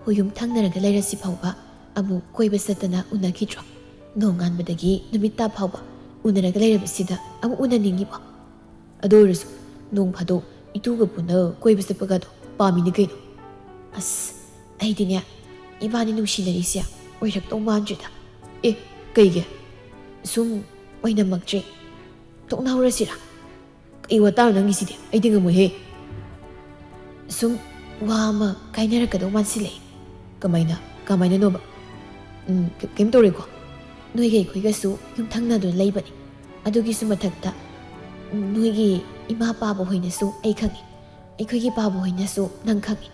ꯍꯨꯌꯨꯝ ꯊꯪꯅꯔꯒ ꯂꯩꯔꯁꯤ ꯐꯥꯎꯕ ꯑꯃꯨꯛ ꯀꯣꯏꯕ ꯆꯠꯇꯅ ꯎꯅꯈꯤꯗ꯭ꯔꯣ? ꯅꯣꯡꯉꯥꯟꯕꯗꯒꯤ ꯅꯨꯃꯤꯠ ꯇꯥ ꯐꯥꯎꯕ ꯎꯅꯔꯒ ꯂꯩꯔꯕꯁꯤꯗ ꯑꯃꯨꯛ ꯎꯅꯅꯤꯡꯉꯤꯕꯣ? ꯑꯗꯨ ꯑꯣꯏꯔꯁꯨ ꯅꯣꯡ ꯐꯥꯗꯣꯛ ꯏꯇꯨꯒ ꯄꯨꯟꯅ ꯀꯣꯏꯕ ꯆꯠꯄꯒꯗꯣ ꯄꯥꯝꯃꯤꯅꯤ ꯀꯩꯅꯣ. ꯑꯁ, ꯑꯩꯗꯤꯅꯦ 이반이 누시내리시야 오히려 만주다. 에 그이게 숨 오이나 막지 똑나오라시라. 이와 따로 남기시대. 아이딩가 뭐해? 숨 와마 가이나라까도 만실래. 가마이나 노바. 겜토리고. 너에게 거기가수 흉탕나도 레이버니. 아두기수 마탁다. 너에게 이마 바보 호이나수 에이 칸기. 이거기 바보 호이나수 난 칸기.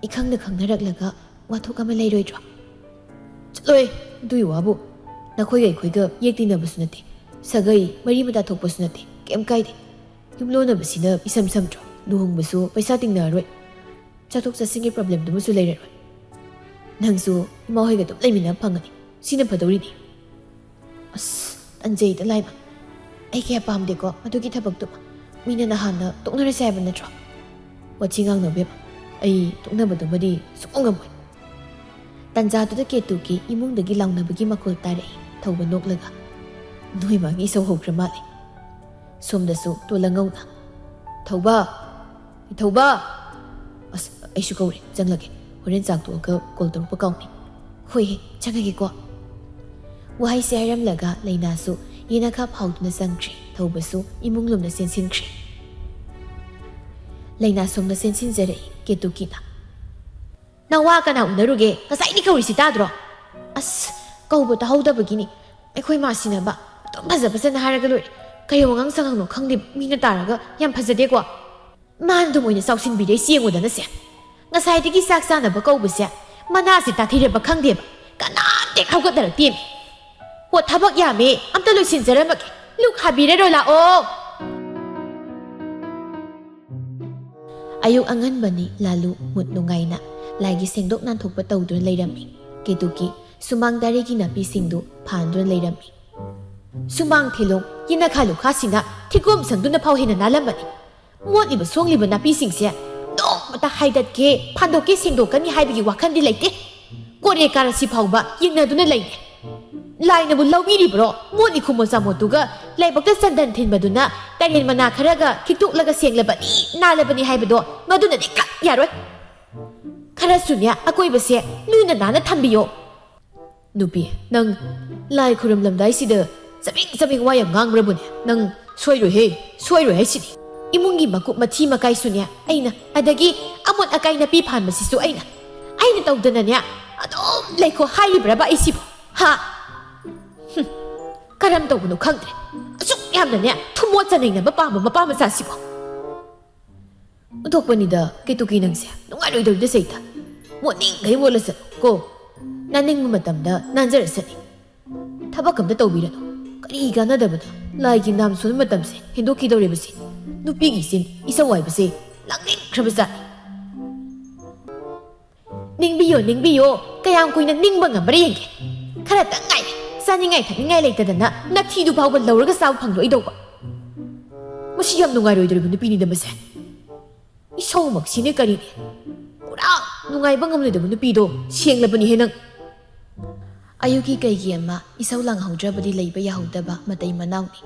이 칸나 칸나락라가 와토가마 레이로이죠. ꯆꯠꯂꯣꯏ ꯑꯗꯨꯒꯤ ꯋꯥꯕꯨ ꯅꯈꯣꯏꯒ ꯑꯩꯈꯣꯏꯒ ꯌꯦꯛꯇꯤꯅꯕꯁꯨ ꯅꯠꯇꯦ ꯁꯥꯒꯩ ꯃꯔꯤ ꯃꯇꯥ ꯊꯣꯛꯄꯁꯨ ꯅꯠꯇꯦ ꯀꯩꯝ ꯀꯥꯏꯗꯦ ꯌꯨꯝꯂꯣꯟꯅꯕꯁꯤꯅ ꯏꯁꯝ ꯁꯝꯗ꯭ꯔꯣ ꯂꯨꯍꯣꯡꯕꯁꯨ ꯄꯩꯁꯥ ꯇꯤꯡꯅꯔꯔꯣꯏ ꯆꯠꯊꯣꯛ ꯆꯠꯁꯤꯟꯒꯤ ꯄ꯭ꯔꯣꯕ꯭ꯂꯦꯝꯗꯨꯃꯁꯨ ꯂꯩꯔꯔꯣꯏ ꯅꯪꯁꯨ ꯏꯃꯥ ꯍꯣꯏꯒ ꯑꯗꯨꯝ ꯂꯩꯃꯤꯟꯅꯕ ꯐꯪꯒꯅꯤ ꯁꯤꯅ ꯐꯗꯧꯔꯤꯅꯤ ꯑꯁ ꯇꯟꯖꯩꯗ ꯂꯥꯏꯃ ꯑꯩ ꯀꯌꯥ ꯄꯥꯝꯗꯦꯀꯣ ꯑꯗꯨꯒꯤ ꯊꯕꯛꯇꯨꯃ ꯃꯤꯅ ꯅꯍꯥꯟꯅ ꯇꯣꯛꯅꯔꯁꯦ ꯍꯥꯏꯕ ꯅꯠꯇ꯭ꯔꯣ ꯋꯥꯊꯤ ꯉꯥꯡꯅꯕꯦꯕ ꯑꯩ ꯇꯣꯛꯅꯕꯗꯨꯃꯗꯤ ꯁꯨꯡꯉꯝ ꯉꯝꯃꯣꯏ ꯇꯟꯖꯥꯗꯨꯗ ꯀꯦꯇꯨꯒꯤ ꯏꯃꯨꯡꯗꯒꯤ ꯂꯥꯎꯅꯕꯒꯤ ꯃꯈꯣꯜ ꯇꯥꯔꯛꯏ ꯊꯧꯕ ꯅꯣꯛꯂꯒ ꯅꯣꯏ ꯃꯥꯒꯤ ꯏꯁꯧ ꯍꯧꯈ꯭ꯔ ꯃꯥꯜꯂꯦ ꯁꯣꯝꯗꯁꯨ ꯇꯣꯂꯉꯧꯅ ꯊꯧꯕ ꯑꯁ ꯑꯩꯁꯨ ꯀꯧꯔꯦ ꯆꯪꯂꯒꯦ ꯍꯣꯔꯦꯟ ꯆꯥꯛ ꯇꯣꯛꯑꯒ ꯀꯣꯜ ꯇꯧꯔꯛꯄ ꯀꯥꯎꯅꯤ ꯍꯣꯏ ꯆꯪꯉꯒꯦꯀꯣ ꯋꯥꯍꯩꯁꯦ ꯍꯥꯏꯔꯝꯂꯒ ꯂꯩꯅꯥꯁꯨ ꯌꯦꯅꯈꯥ ꯐꯥꯎꯗꯨꯅ ꯆꯪꯈ꯭ꯔꯦ ꯊꯧꯕꯁꯨ ꯏꯃꯨꯡꯂꯣꯝꯗ ꯆꯦꯟꯁꯤꯟꯈ꯭ꯔꯦ ꯂꯩꯅꯥ ꯁꯣꯝꯗ ꯆꯦꯟꯁꯤꯟꯖꯔꯛꯏ ꯀꯦꯇꯨꯀꯤꯅ ꯅꯪ ꯋꯥ ꯀꯅꯥ ꯎꯅꯔꯨꯒꯦ ꯉꯁꯥꯏꯗꯤ ꯀꯧꯔꯤꯁꯤ ꯇꯥꯗ꯭ꯔꯣ ꯑꯁ ꯀꯧꯕ ꯇꯥꯍꯧꯗꯕꯒꯤꯅꯤ ꯑꯩꯈꯣꯏ ꯃꯥꯁꯤꯅꯕ ꯑꯗꯨꯝ ꯐꯖꯅ ꯍꯥꯏꯔꯒ ꯂꯣꯏꯔꯦ ꯀꯩ ꯋꯥꯉꯥꯡ ꯁꯉꯥꯡꯅꯣ ꯈꯪꯗꯦ ꯃꯤꯅ ꯇꯥꯔꯒ ꯌꯥꯝ ꯐꯖꯗꯦꯀꯣ ꯃꯥꯅ ꯑꯗꯨꯝ ꯑꯣꯏꯅ ꯆꯥꯎꯁꯤꯟꯕꯤꯔꯦ ꯌꯦꯡꯉꯨꯗꯅ ꯁꯦ ꯉꯁꯥꯏꯗꯒꯤ ꯆꯥꯛ ꯆꯥꯅꯕ ꯀꯧꯕꯁꯦ ꯃꯅꯥꯁꯦ ꯇꯥꯊꯤꯔꯕ ꯈꯪꯗꯦꯕ ꯀꯅꯥꯝꯇ ꯍꯧꯒꯠꯅꯔꯛꯇꯦꯃꯤ ꯍꯣ ꯊꯕꯛ ꯌꯥꯝꯃꯦ ꯑꯝꯇ ꯂꯣꯏꯁꯤꯟꯖꯔꯝꯃꯒꯦ ꯂꯨꯛ ꯍꯥꯕꯤꯔꯔꯣ ꯂꯥꯛꯑꯣ ꯑꯌꯨꯛ ꯑꯉꯟꯕꯅꯤ ꯂꯥꯂꯨ ꯃꯨꯠ ꯅꯨꯡꯉꯥꯏꯅ ꯂꯥꯏꯒꯤ ꯁꯦꯡꯗꯣꯛ ꯅꯥꯟꯊꯣꯛꯄ ꯇꯧꯗꯨꯅ ꯂꯩꯔꯝꯃꯤ ꯀꯦꯇꯨꯀꯤ ꯁꯨꯃꯥꯡ ꯗꯥꯔꯤꯒꯤ ꯅꯥꯄꯤꯁꯤꯡꯗꯨ ꯐꯥꯟꯗꯨꯅ ꯂꯩꯔꯝꯃꯤ ꯁꯨꯃꯥꯡ ꯊꯤꯂꯣꯡ ꯌꯦꯅꯈꯥ ꯂꯨꯈꯥꯁꯤꯅ ꯊꯤꯒꯣꯝ ꯁꯪꯗꯨꯅ ꯐꯥꯎ ꯍꯦꯟꯅ ꯅꯥꯜꯂꯝꯕꯅꯤ ꯃꯣꯠꯂꯤꯕ ꯁꯣꯡꯂꯤꯕ ꯅꯥꯄꯤꯁꯤꯡꯁꯦ ꯅꯣꯡꯃꯇ ꯍꯥꯏꯗꯠꯀꯦ ꯐꯥꯟꯗꯣꯛꯀꯦ ꯁꯦꯡꯗꯣꯛꯀꯅꯤ ꯍꯥꯏꯕꯒꯤ ꯋꯥꯈꯟꯗꯤ ꯂꯩꯇꯦ ꯀꯣꯔꯦ ꯀꯥꯔꯁꯤ ꯐꯥꯎꯕ ꯌꯦꯡꯅꯗꯨꯅ ꯂꯩꯔꯦ ꯂꯥꯏꯅꯕꯨ ꯂꯧꯕꯤꯔꯤꯕ꯭ꯔꯣ ꯃꯣꯠꯂꯤ ꯈꯨꯃꯣꯠ ꯆꯥꯃꯣꯠꯇꯨꯒ ꯂꯥꯏꯕꯛꯇ ꯆꯟꯗꯟ ꯊꯤꯟꯕꯗꯨꯅ ꯇꯔꯦꯟ ꯃꯅꯥ ꯈꯔꯒ ꯈꯤꯛꯇꯣꯛꯂꯒ ꯁꯦꯡꯂꯕꯅꯤ ꯅꯥꯜꯂꯕꯅꯤ ꯍꯥꯏꯕꯗꯣ ꯃꯗꯨꯅꯗꯤ ꯀꯛ ꯌꯥꯔꯣꯏ ꯈꯔꯁꯨꯅꯦ ꯑꯀꯣꯏꯕꯁꯦ ꯂꯨꯅ ꯅꯥꯟꯅ ꯊꯝꯕꯤꯌꯣ ꯅꯨꯄꯤ ꯅꯪ ꯂꯥꯏ ꯈꯨꯔꯨꯝꯂꯝꯗꯥꯏꯁꯤꯗ ꯆꯕꯦꯡ ꯋꯥ ꯌꯥꯝ ꯉꯥꯡꯕ꯭ꯔꯕꯨꯅꯦ ꯅꯪ ꯁꯣꯏꯔꯣꯏ ꯍꯥꯏꯁꯤꯗꯤ ꯏꯃꯨꯡꯒꯤ ꯃꯀꯨꯞ ꯃꯊꯤ ꯃꯀꯥꯏꯁꯨꯅꯦ ꯑꯩꯅ ꯑꯗꯒꯤ ꯑꯃꯣꯠ ꯑꯀꯥꯏ ꯅꯥꯄꯤ ꯐꯥꯟꯕꯁꯤꯁꯨ ꯑꯩꯅ ꯇꯧꯗꯅꯅꯦ ꯑꯗꯨꯝ ꯂꯩꯈꯣ ꯍꯥꯏꯔꯤꯕ꯭ꯔꯕ ꯑꯩꯁꯤꯕꯨ ꯍꯥ ꯀꯔꯝ ꯇꯧꯕꯅꯣ ꯈꯪꯗ꯭ꯔꯦ ꯑꯁꯨꯛ ꯌꯥꯝꯅꯅꯦ ꯊꯨꯃꯣꯠ ꯆꯅꯩꯅꯕ ꯄꯥꯝꯕ ꯃꯄꯥ ꯃꯆꯥꯁꯤꯕꯨ ꯑꯣꯟꯊꯣꯛꯄꯅꯤꯗ ꯀꯦꯇꯨꯀꯤ ꯅꯪꯁꯦ ꯅꯨꯡꯉꯥꯏꯔꯣꯏꯗꯧꯔꯤꯗ ꯁꯩꯇ ꯃꯣꯠꯅꯤꯡꯈꯩ ꯃꯣꯠꯂꯁꯅꯨ ꯀꯣ ꯅꯥꯅꯤꯡꯕ ꯃꯇꯝꯗ ꯅꯥꯟꯖꯔꯁꯅꯤ ꯊꯕꯛ ꯑꯝꯇ ꯇꯧꯕꯤꯔꯅꯨ ꯀꯔꯤ ꯀꯥꯟꯅꯗꯕꯗ ꯂꯥꯏꯒꯤ ꯅꯥꯝ ꯁꯣꯟꯕ ꯃꯇꯝꯁꯦ ꯍꯦꯟꯗꯣꯛꯈꯤꯗꯧꯔꯤꯕꯁꯤ ꯅꯨꯄꯤꯒꯤ ꯆꯤꯟ ꯏꯁꯧ ꯍꯥꯏꯕꯁꯦ ꯂꯥꯡꯅꯤꯡꯈ꯭ꯔꯕꯖꯥꯠꯅꯤ ꯅꯤꯡꯕꯤꯌꯣ ꯀꯌꯥꯝ ꯀꯨꯏꯅ ꯅꯤꯡꯕ ꯉꯝꯕ꯭ꯔꯥ ꯌꯦꯡꯒꯦ ꯈꯔꯇꯪ ꯉꯥꯏꯔꯦ ꯆꯥꯅꯤꯡꯉꯥꯏ ꯊꯛꯅꯤꯡꯉꯥꯏ ꯂꯩꯇꯗꯅ ꯅꯊꯤꯗꯨ ꯐꯥꯎꯕ ꯂꯧꯔꯒ ꯆꯥꯕ ꯐꯪꯂꯣꯏꯗꯧꯕ ꯃꯁꯤ ꯌꯥꯝ ꯅꯨꯡꯉꯥꯏꯔꯣꯏꯗꯧꯔꯤꯕ ꯅꯨꯄꯤꯅꯤꯗ ꯃꯁꯦ ꯏꯁꯧꯃꯛꯁꯤꯅꯦ ꯀꯔꯤꯅꯦ ꯄꯨꯔꯥ ꯅꯨꯡꯉꯥꯏꯕ ꯉꯝꯂꯣꯏꯗꯕ ꯅꯨꯄꯤꯗꯣ ꯁꯦꯡꯂꯕꯅꯤꯍꯦ ꯅꯪ ꯑꯌꯨꯛꯀꯤ ꯀꯩꯒꯤ ꯑꯃ ꯏꯁꯧ ꯂꯥꯡꯍꯧꯗ꯭ꯔꯕꯗꯤ ꯂꯩꯕ ꯌꯥꯍꯧꯗꯕ ꯃꯇꯩ ꯃꯅꯥꯎꯅꯤ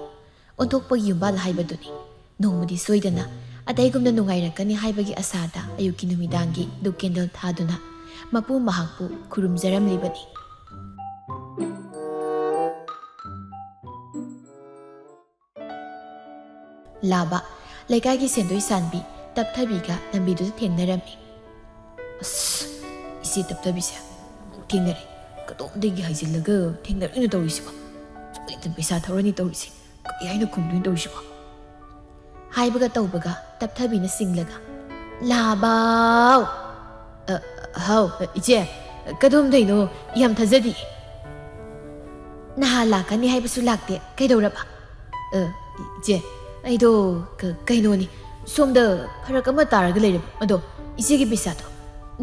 ꯑꯣꯟꯊꯣꯛꯄꯒꯤ ꯌꯨꯝꯕꯥꯜ ꯍꯥꯏꯕꯗꯨꯅꯤ ꯅꯣꯡꯃꯗꯤ ꯁꯣꯏꯗꯅ ꯑꯇꯩꯒꯨꯝꯅ ꯅꯨꯡꯉꯥꯏꯔꯛꯀꯅꯤ ꯍꯥꯏꯕꯒꯤ ꯑꯁꯥꯗ ꯑꯌꯨꯛꯀꯤ ꯅꯨꯃꯤꯗꯥꯡꯒꯤ ꯙꯨꯞ ꯀꯦꯟꯗꯜ ꯊꯥꯗꯨꯅ ꯃꯄꯨ ꯃꯍꯥꯛꯄꯨ ꯈꯨꯔꯨꯝꯖꯔꯝꯂꯤꯕꯅꯤ ꯂꯥꯕ ꯂꯩꯀꯥꯏꯒꯤ ꯁꯦꯟꯗꯣꯏ ꯁꯥꯟꯕꯤ ꯇꯞꯊꯕꯤꯒ ꯂꯝꯕꯤꯗꯨꯗ ꯊꯦꯡꯅꯔꯝꯃꯤ ꯑꯁ ꯏꯆꯦ ꯇꯞꯊꯕꯤꯁꯦ ꯑꯃꯨꯛ ꯊꯦꯡꯅꯔꯦ ꯀꯗꯣꯝꯗꯒꯤ ꯍꯥꯏꯖꯤꯜꯂꯒ ꯊꯦꯡꯅꯔꯣꯏꯅ ꯇꯧꯔꯤꯁꯤꯕꯣ ꯁꯣꯏꯗꯅ ꯄꯩꯁꯥ ꯊꯧꯔꯅꯤ ꯇꯧꯔꯤꯁꯦ ꯀꯔꯤ ꯍꯥꯏꯅ ꯈꯨꯝꯗꯣꯏꯅ ꯇꯧꯔꯤꯁꯤꯕꯣ ꯍꯥꯏꯕꯒ ꯇꯧꯕꯒ ꯇꯞꯊꯕꯤꯅ ꯁꯤꯡꯂꯒ ꯂꯥꯕꯥꯎ ꯍꯥꯎ ꯏꯆꯦ ꯀꯗꯣꯝꯗꯩꯅꯣ ꯌꯥꯝ ꯊꯥꯖꯗꯤ ꯅꯍꯥꯟ ꯂꯥꯛꯀꯅꯤ ꯍꯥꯏꯕꯁꯨ ꯂꯥꯛꯇꯦ ꯀꯩꯗꯧꯔꯕ ꯏꯆꯦ ꯑꯩꯗꯣ ꯀꯩꯅꯣꯅꯤ ꯁꯣꯝꯗ ꯐꯔꯛ ꯑꯃ ꯇꯥꯔꯒ ꯂꯩꯔꯕ ꯑꯗꯣ ꯏꯆꯦꯒꯤ ꯄꯩꯁꯥꯗꯣ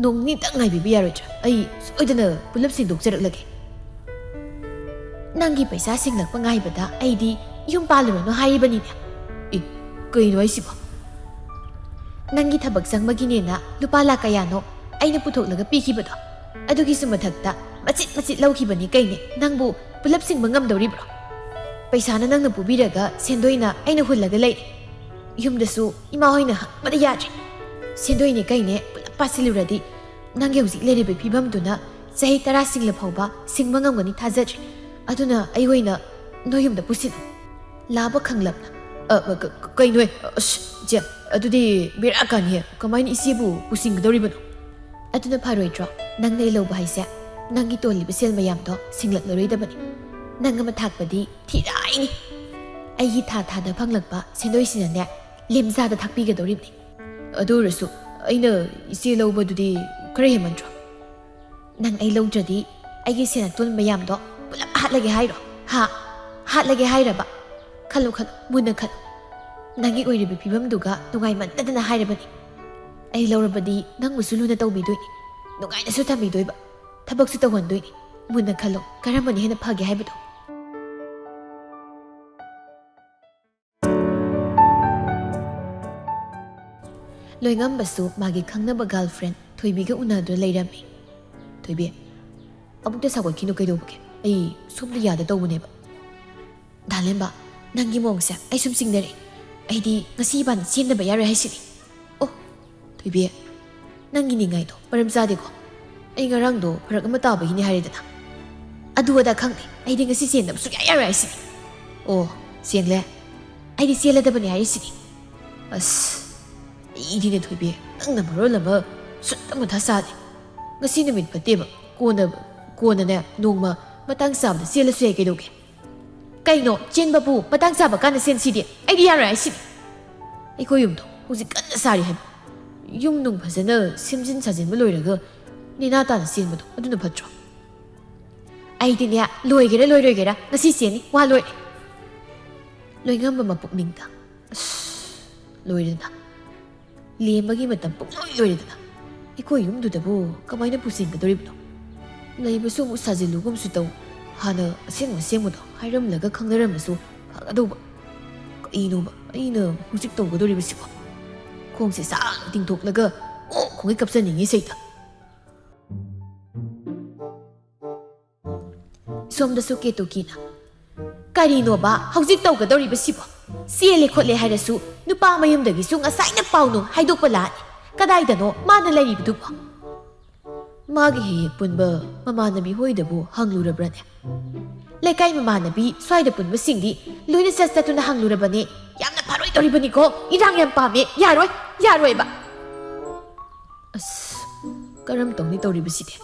ꯅꯣꯡ ꯅꯤꯇꯪ ꯉꯥꯏꯕꯤꯕ ꯌꯥꯔꯣꯏꯗ꯭ꯔꯥ ꯑꯩ ꯁꯣꯏꯗꯅ ꯄꯨꯂꯞ ꯁꯤꯡꯗꯣꯛꯆꯔꯛꯂꯒꯦ ꯅꯪꯒꯤ ꯄꯩꯁꯥ ꯁꯤꯡꯂꯛꯄ ꯉꯥꯏꯕꯗ ꯑꯩꯗꯤ ꯌꯨꯝ ꯄꯥꯜꯂꯨꯔꯅꯨ ꯍꯥꯏꯔꯤꯕꯅꯤꯅꯦ ꯀꯩꯅꯣ ꯍꯥꯏꯁꯤꯕꯣ ꯅꯪꯒꯤ ꯊꯕꯛ ꯆꯪꯕꯒꯤꯅꯦꯅ ꯂꯨꯄꯥ ꯂꯥꯛ ꯀꯌꯥꯅꯣ ꯑꯩꯅ ꯄꯨꯊꯣꯛꯂꯒ ꯄꯤꯈꯤꯕꯗꯣ ꯑꯗꯨꯒꯤꯁꯨ ꯃꯊꯛꯇ ꯃꯆꯤꯠ ꯂꯧꯈꯤꯕꯅꯤ ꯀꯩꯅꯦ ꯅꯪꯕꯨ ꯄꯨꯂꯞ ꯁꯤꯡꯕ ꯉꯝꯗꯧꯔꯤꯕ꯭ꯔꯣ ꯄꯩꯁꯥꯅ ꯅꯪꯅ ꯄꯨꯕꯤꯔꯒ ꯁꯦꯟꯗꯣꯏꯅ ꯑꯩꯅ ꯍꯨꯜꯂꯒ ꯂꯩꯔꯦ ꯌꯨꯝꯗꯁꯨ ꯏꯃꯥ ꯍꯣꯏꯅ ꯍꯪꯕꯗ ꯌꯥꯗ꯭ꯔꯦ ꯁꯦꯟꯗꯣꯏꯅꯦ ꯀꯩꯅꯦ ꯄꯨꯂꯞ ꯄꯥꯁꯤꯜꯂꯨꯔꯗꯤ ꯅꯪꯒꯤ ꯍꯧꯖꯤꯛ ꯂꯩꯔꯤꯕ ꯐꯤꯕꯝꯗꯨꯅ ꯆꯍꯤ 10 ꯁꯤꯡꯂ ꯐꯥꯎꯕ ꯁꯤꯡꯕ ꯉꯝꯒꯅꯤ ꯊꯥꯖꯗ꯭ꯔꯤ ꯑꯗꯨꯅ ꯑꯩ ꯑꯣꯏꯅ ꯅꯣꯏ ꯌꯨꯝꯗ ꯄꯨꯁꯤꯜꯂꯨ ꯂꯥꯕ ꯈꯪꯂꯞꯅ ꯀꯩꯅꯣ ꯆꯦ ꯑꯗꯨꯗꯤ ꯕꯦꯔꯥ ꯀꯥꯅꯤꯌꯦ ꯀꯃꯥꯏꯅ ꯏꯆꯦꯕꯨ ꯄꯨꯁꯤꯟꯒꯗꯧꯔꯤꯕꯅꯣ ꯑꯗꯨꯅ ꯐꯔꯣꯏꯗ꯭ꯔꯣ ꯅꯪꯅ ꯑꯩ ꯂꯧꯕ ꯍꯥꯏꯁꯦ ꯅꯪꯒꯤ ꯇꯣꯜꯂꯤꯕ ꯁꯦꯜ ꯃꯌꯥꯝꯗꯣ ꯁꯤꯡꯂꯛꯂꯔꯣꯏꯗꯕꯅꯤ ꯅꯪ ꯑꯃ ꯊꯥꯛꯄꯗꯤ ꯊꯤꯔꯥꯏꯅꯤ ꯑꯩꯒꯤ ꯊꯥꯗ ꯐꯪꯂꯛꯄ ꯁꯦꯟꯗꯣꯏꯁꯤꯅꯅꯦ ꯂꯦꯝꯖꯥꯗ ꯊꯥꯛꯄꯤꯒꯗꯧꯔꯤꯕꯅꯤ ꯑꯗꯨ ꯑꯣꯏꯔꯁꯨ ꯑꯩꯅ ꯏꯆꯦ ꯂꯧꯕꯗꯨꯗꯤ ꯈꯔ ꯍꯦꯟꯃꯟꯗ꯭ꯔꯣ ꯅꯪ ꯑꯩ ꯂꯧꯗ꯭ꯔꯗꯤ ꯑꯩꯒꯤ ꯁꯦꯟ ꯃꯌꯥꯝꯗꯣ ꯄꯨꯂꯞ ꯍꯥꯠꯂꯒꯦ ꯍꯥꯏꯔꯣ ꯍꯥꯠꯂꯒꯦ ꯍꯥꯏꯔꯕ ꯈꯜꯂꯨ ꯃꯨꯟꯅ ꯈꯜꯂꯨ ꯅꯪꯒꯤ ꯑꯣꯏꯔꯤꯕ ꯐꯤꯕꯝꯗꯨꯒ ꯅꯨꯡꯉꯥꯏꯃꯟꯗꯗꯅ ꯍꯥꯏꯔꯕꯅꯤ ꯑꯩ ꯂꯧꯔꯕꯗꯤ ꯅꯪꯕꯨꯁꯨ ꯂꯨꯅ ꯇꯧꯕꯤꯗꯣꯏꯅꯤ ꯅꯨꯡꯉꯥꯏꯅꯁꯨ ꯊꯝꯕꯤꯗꯣꯏꯕ ꯊꯕꯛꯁꯨ ꯇꯧꯍꯟꯗꯣꯏꯅꯤ ꯃꯨꯟꯅ ꯈꯜꯂꯣ ꯀꯔꯝꯕꯅ ꯍꯦꯟꯅ ꯐꯒꯦ ꯍꯥꯏꯕꯗꯣ ꯂꯣꯏꯉꯝꯕꯁꯨ ꯃꯥꯒꯤ ꯈꯪꯅꯕ ꯒꯥꯔꯜꯐ꯭ꯔꯦꯟ ꯊꯣꯏꯕꯤꯒ ꯎꯅꯗꯨꯅ ꯂꯩꯔꯝꯃꯤ ꯊꯣꯏꯕꯤ ꯑꯃꯨꯛꯇ ꯁꯥꯎꯒꯠꯈꯤꯅꯨ ꯀꯩꯗꯧꯕꯒꯦ ꯑꯩ ꯁꯣꯝꯗ ꯌꯥꯗ ꯇꯧꯕꯅꯦꯕ ꯗꯥꯂꯦꯝꯕ ꯅꯪꯒꯤ ꯃꯑꯣꯡꯁꯦ ꯑꯩ ꯁꯨꯝ ꯆꯤꯡꯅꯔꯦ ꯑꯩꯗꯤ ꯉꯁꯤ ꯏꯕꯥꯅꯤ ꯆꯦꯟꯗꯕ ꯌꯥꯔꯣꯏ ꯍꯥꯏꯁꯤꯅꯤ ꯑꯣ ꯊꯣꯏꯕꯤ ꯅꯪꯒꯤ ꯅꯤꯡꯉꯥꯏꯗꯣ ꯃꯔꯝ ꯆꯥꯗꯦꯀꯣ ꯑꯩ ꯉꯔꯥꯡꯗꯣ ꯐꯔꯛ ꯑꯃ ꯇꯥꯕꯒꯤꯅꯤ ꯍꯥꯏꯔꯦꯗꯅ ꯑꯗꯨ ꯑꯗꯥ ꯈꯪꯗꯦ ꯑꯩꯗꯤ ꯉꯁꯤ ꯆꯦꯟꯗꯕ ꯁꯨꯡꯌꯥ ꯌꯥꯔꯣꯏ ꯍꯥꯏꯁꯤꯅꯤ ꯑꯣ ꯆꯦꯟꯂꯦ ꯑꯩꯗꯤ ꯆꯦꯜꯂꯗꯕꯅꯤ ꯍꯥꯏꯔꯤꯁꯤꯅꯤ ꯑꯁ ꯑꯩꯗꯤꯅꯦ ꯊꯣꯏꯕꯤ ꯅꯪꯅ ꯃꯔꯣꯜ ꯑꯃ ꯁꯨꯠꯇ ꯃꯊꯥ ꯁꯥꯗꯦ ꯉꯁꯤ ꯅꯨꯃꯤꯠ ꯐꯠꯇꯦꯕ ꯀꯣꯟꯅꯅꯦ ꯅꯣꯡꯃ ꯃꯇꯥꯡ ꯆꯥꯕꯗ ꯆꯦꯜꯂꯁꯨ ꯌꯥꯏ ꯀꯩꯗꯧꯒꯦ ꯀꯩꯅꯣ ꯆꯦꯟꯕꯕꯨ ꯃꯇꯥꯡ ꯆꯥꯕ ꯀꯥꯟꯗ ꯆꯦꯟꯁꯤꯗꯤ ꯑꯩꯗꯤ ꯌꯥꯔꯣꯏ ꯍꯥꯏꯁꯤꯅꯤ ꯑꯩꯈꯣꯏ ꯌꯨꯝꯗꯣ ꯍꯧꯖꯤꯛ ꯀꯟꯅ ꯁꯥꯔꯤ ꯍꯥꯏꯕ ꯌꯨꯝ ꯅꯨꯡ ꯐꯖꯅ ꯁꯦꯝꯖꯤꯟ ꯁꯥꯖꯤꯟꯕ ꯂꯣꯏꯔꯒ ꯅꯦꯅꯥ ꯇꯥꯅ ꯆꯦꯟꯕꯗꯣ ꯑꯗꯨꯅ ꯐꯠꯇ꯭ꯔꯣ ꯑꯩꯗꯤꯅꯦ ꯂꯣꯏꯒꯦꯔꯥ ꯂꯣꯏꯔꯣꯏꯒꯦꯔꯥ ꯉꯁꯤ ꯆꯦꯟꯅꯤ ꯋꯥ ꯂꯣꯏꯔꯦ ꯂꯣꯏꯉꯝꯕ ꯃꯄꯨꯛꯅꯤꯡꯗ ꯑꯁ ꯂꯣꯏꯔꯦꯗꯅ ꯂꯦꯝꯕꯒꯤ ꯃꯇꯝ ꯄꯨꯡꯂꯣꯏ ꯂꯣꯏꯔꯦꯗꯅ ꯑꯩꯈꯣꯏ ꯌꯨꯝꯗꯨꯗꯕꯨ ꯀꯃꯥꯏꯅ ꯄꯨꯁꯤꯟꯒꯗꯧꯔꯤꯕꯅꯣ ꯂꯩꯕꯁꯨ ꯑꯃꯨꯛ ꯁꯥꯖꯤꯜꯂꯨꯒꯨꯝꯁꯨ ꯇꯧ ꯍꯥꯟꯅ ꯑꯁꯦꯡꯕꯗꯣ ꯍꯥꯏꯔꯝꯂꯒ ꯈꯪꯅꯔꯝꯃꯁꯨ ꯐꯒꯗꯧꯕ ꯀꯩꯅꯣꯕ ꯑꯩꯅ ꯍꯧꯖꯤꯛ ꯇꯧꯒꯗꯧꯔꯤꯕꯁꯤꯕꯣ ꯈꯣꯡꯁꯦ ꯁꯥꯡꯅ ꯇꯤꯡꯊꯣꯛꯂꯒ ꯈꯣꯡꯒꯩ ꯀꯞꯆꯅꯤꯡꯉꯤ ꯁꯩꯇ ꯁꯣꯝꯗꯁꯨ ꯀꯦꯇꯨꯀꯤꯅ ꯀꯔꯤꯅꯣꯕ ꯍꯧꯖꯤꯛ ꯇꯧꯒꯗꯧꯔꯤꯕꯁꯤꯕꯣ ꯆꯦꯜꯂꯦ ꯈꯣꯠꯂꯦ ꯍꯥꯏꯔꯁꯨ ꯅꯨꯄꯥ ꯃꯌꯨꯝꯗꯒꯤꯁꯨ ꯉꯁꯥꯏꯅ ꯄꯥꯎꯅꯨꯡ ꯍꯥꯏꯗꯣꯛꯄ ꯂꯥꯛꯑꯅꯤ ꯀꯗꯥꯏꯗꯅꯣ ꯃꯥꯅ ꯂꯩꯔꯤꯕꯗꯨꯕꯣ ꯃꯥꯒꯤ ꯍꯦꯛ ꯄꯨꯟꯕ ꯃꯃꯥꯟꯅꯕꯤ ꯍꯣꯏꯗꯕꯨ ꯍꯪꯂꯨꯔꯕ꯭ꯔꯅꯦ ꯂꯩꯀꯥꯏ ꯃꯃꯥꯟꯅꯕꯤ ꯁ꯭ꯋꯥꯏꯗ ꯄꯨꯟꯕꯁꯤꯡꯗꯤ ꯂꯣꯏꯅ ꯆꯠꯇꯨꯅ ꯍꯪꯂꯨꯔꯕꯅꯦ ꯌꯥꯝꯅ ꯐꯔꯣꯏꯗꯧꯔꯤꯕꯅꯤꯀꯣ ꯏꯔꯥꯡ ꯌꯥꯝ ꯄꯥꯝꯃꯦ ꯌꯥꯔꯣꯏꯕ ꯑꯁ ꯀꯔꯝ ꯇꯧꯅꯤ ꯇꯧꯔꯤꯕꯁꯤꯗꯤ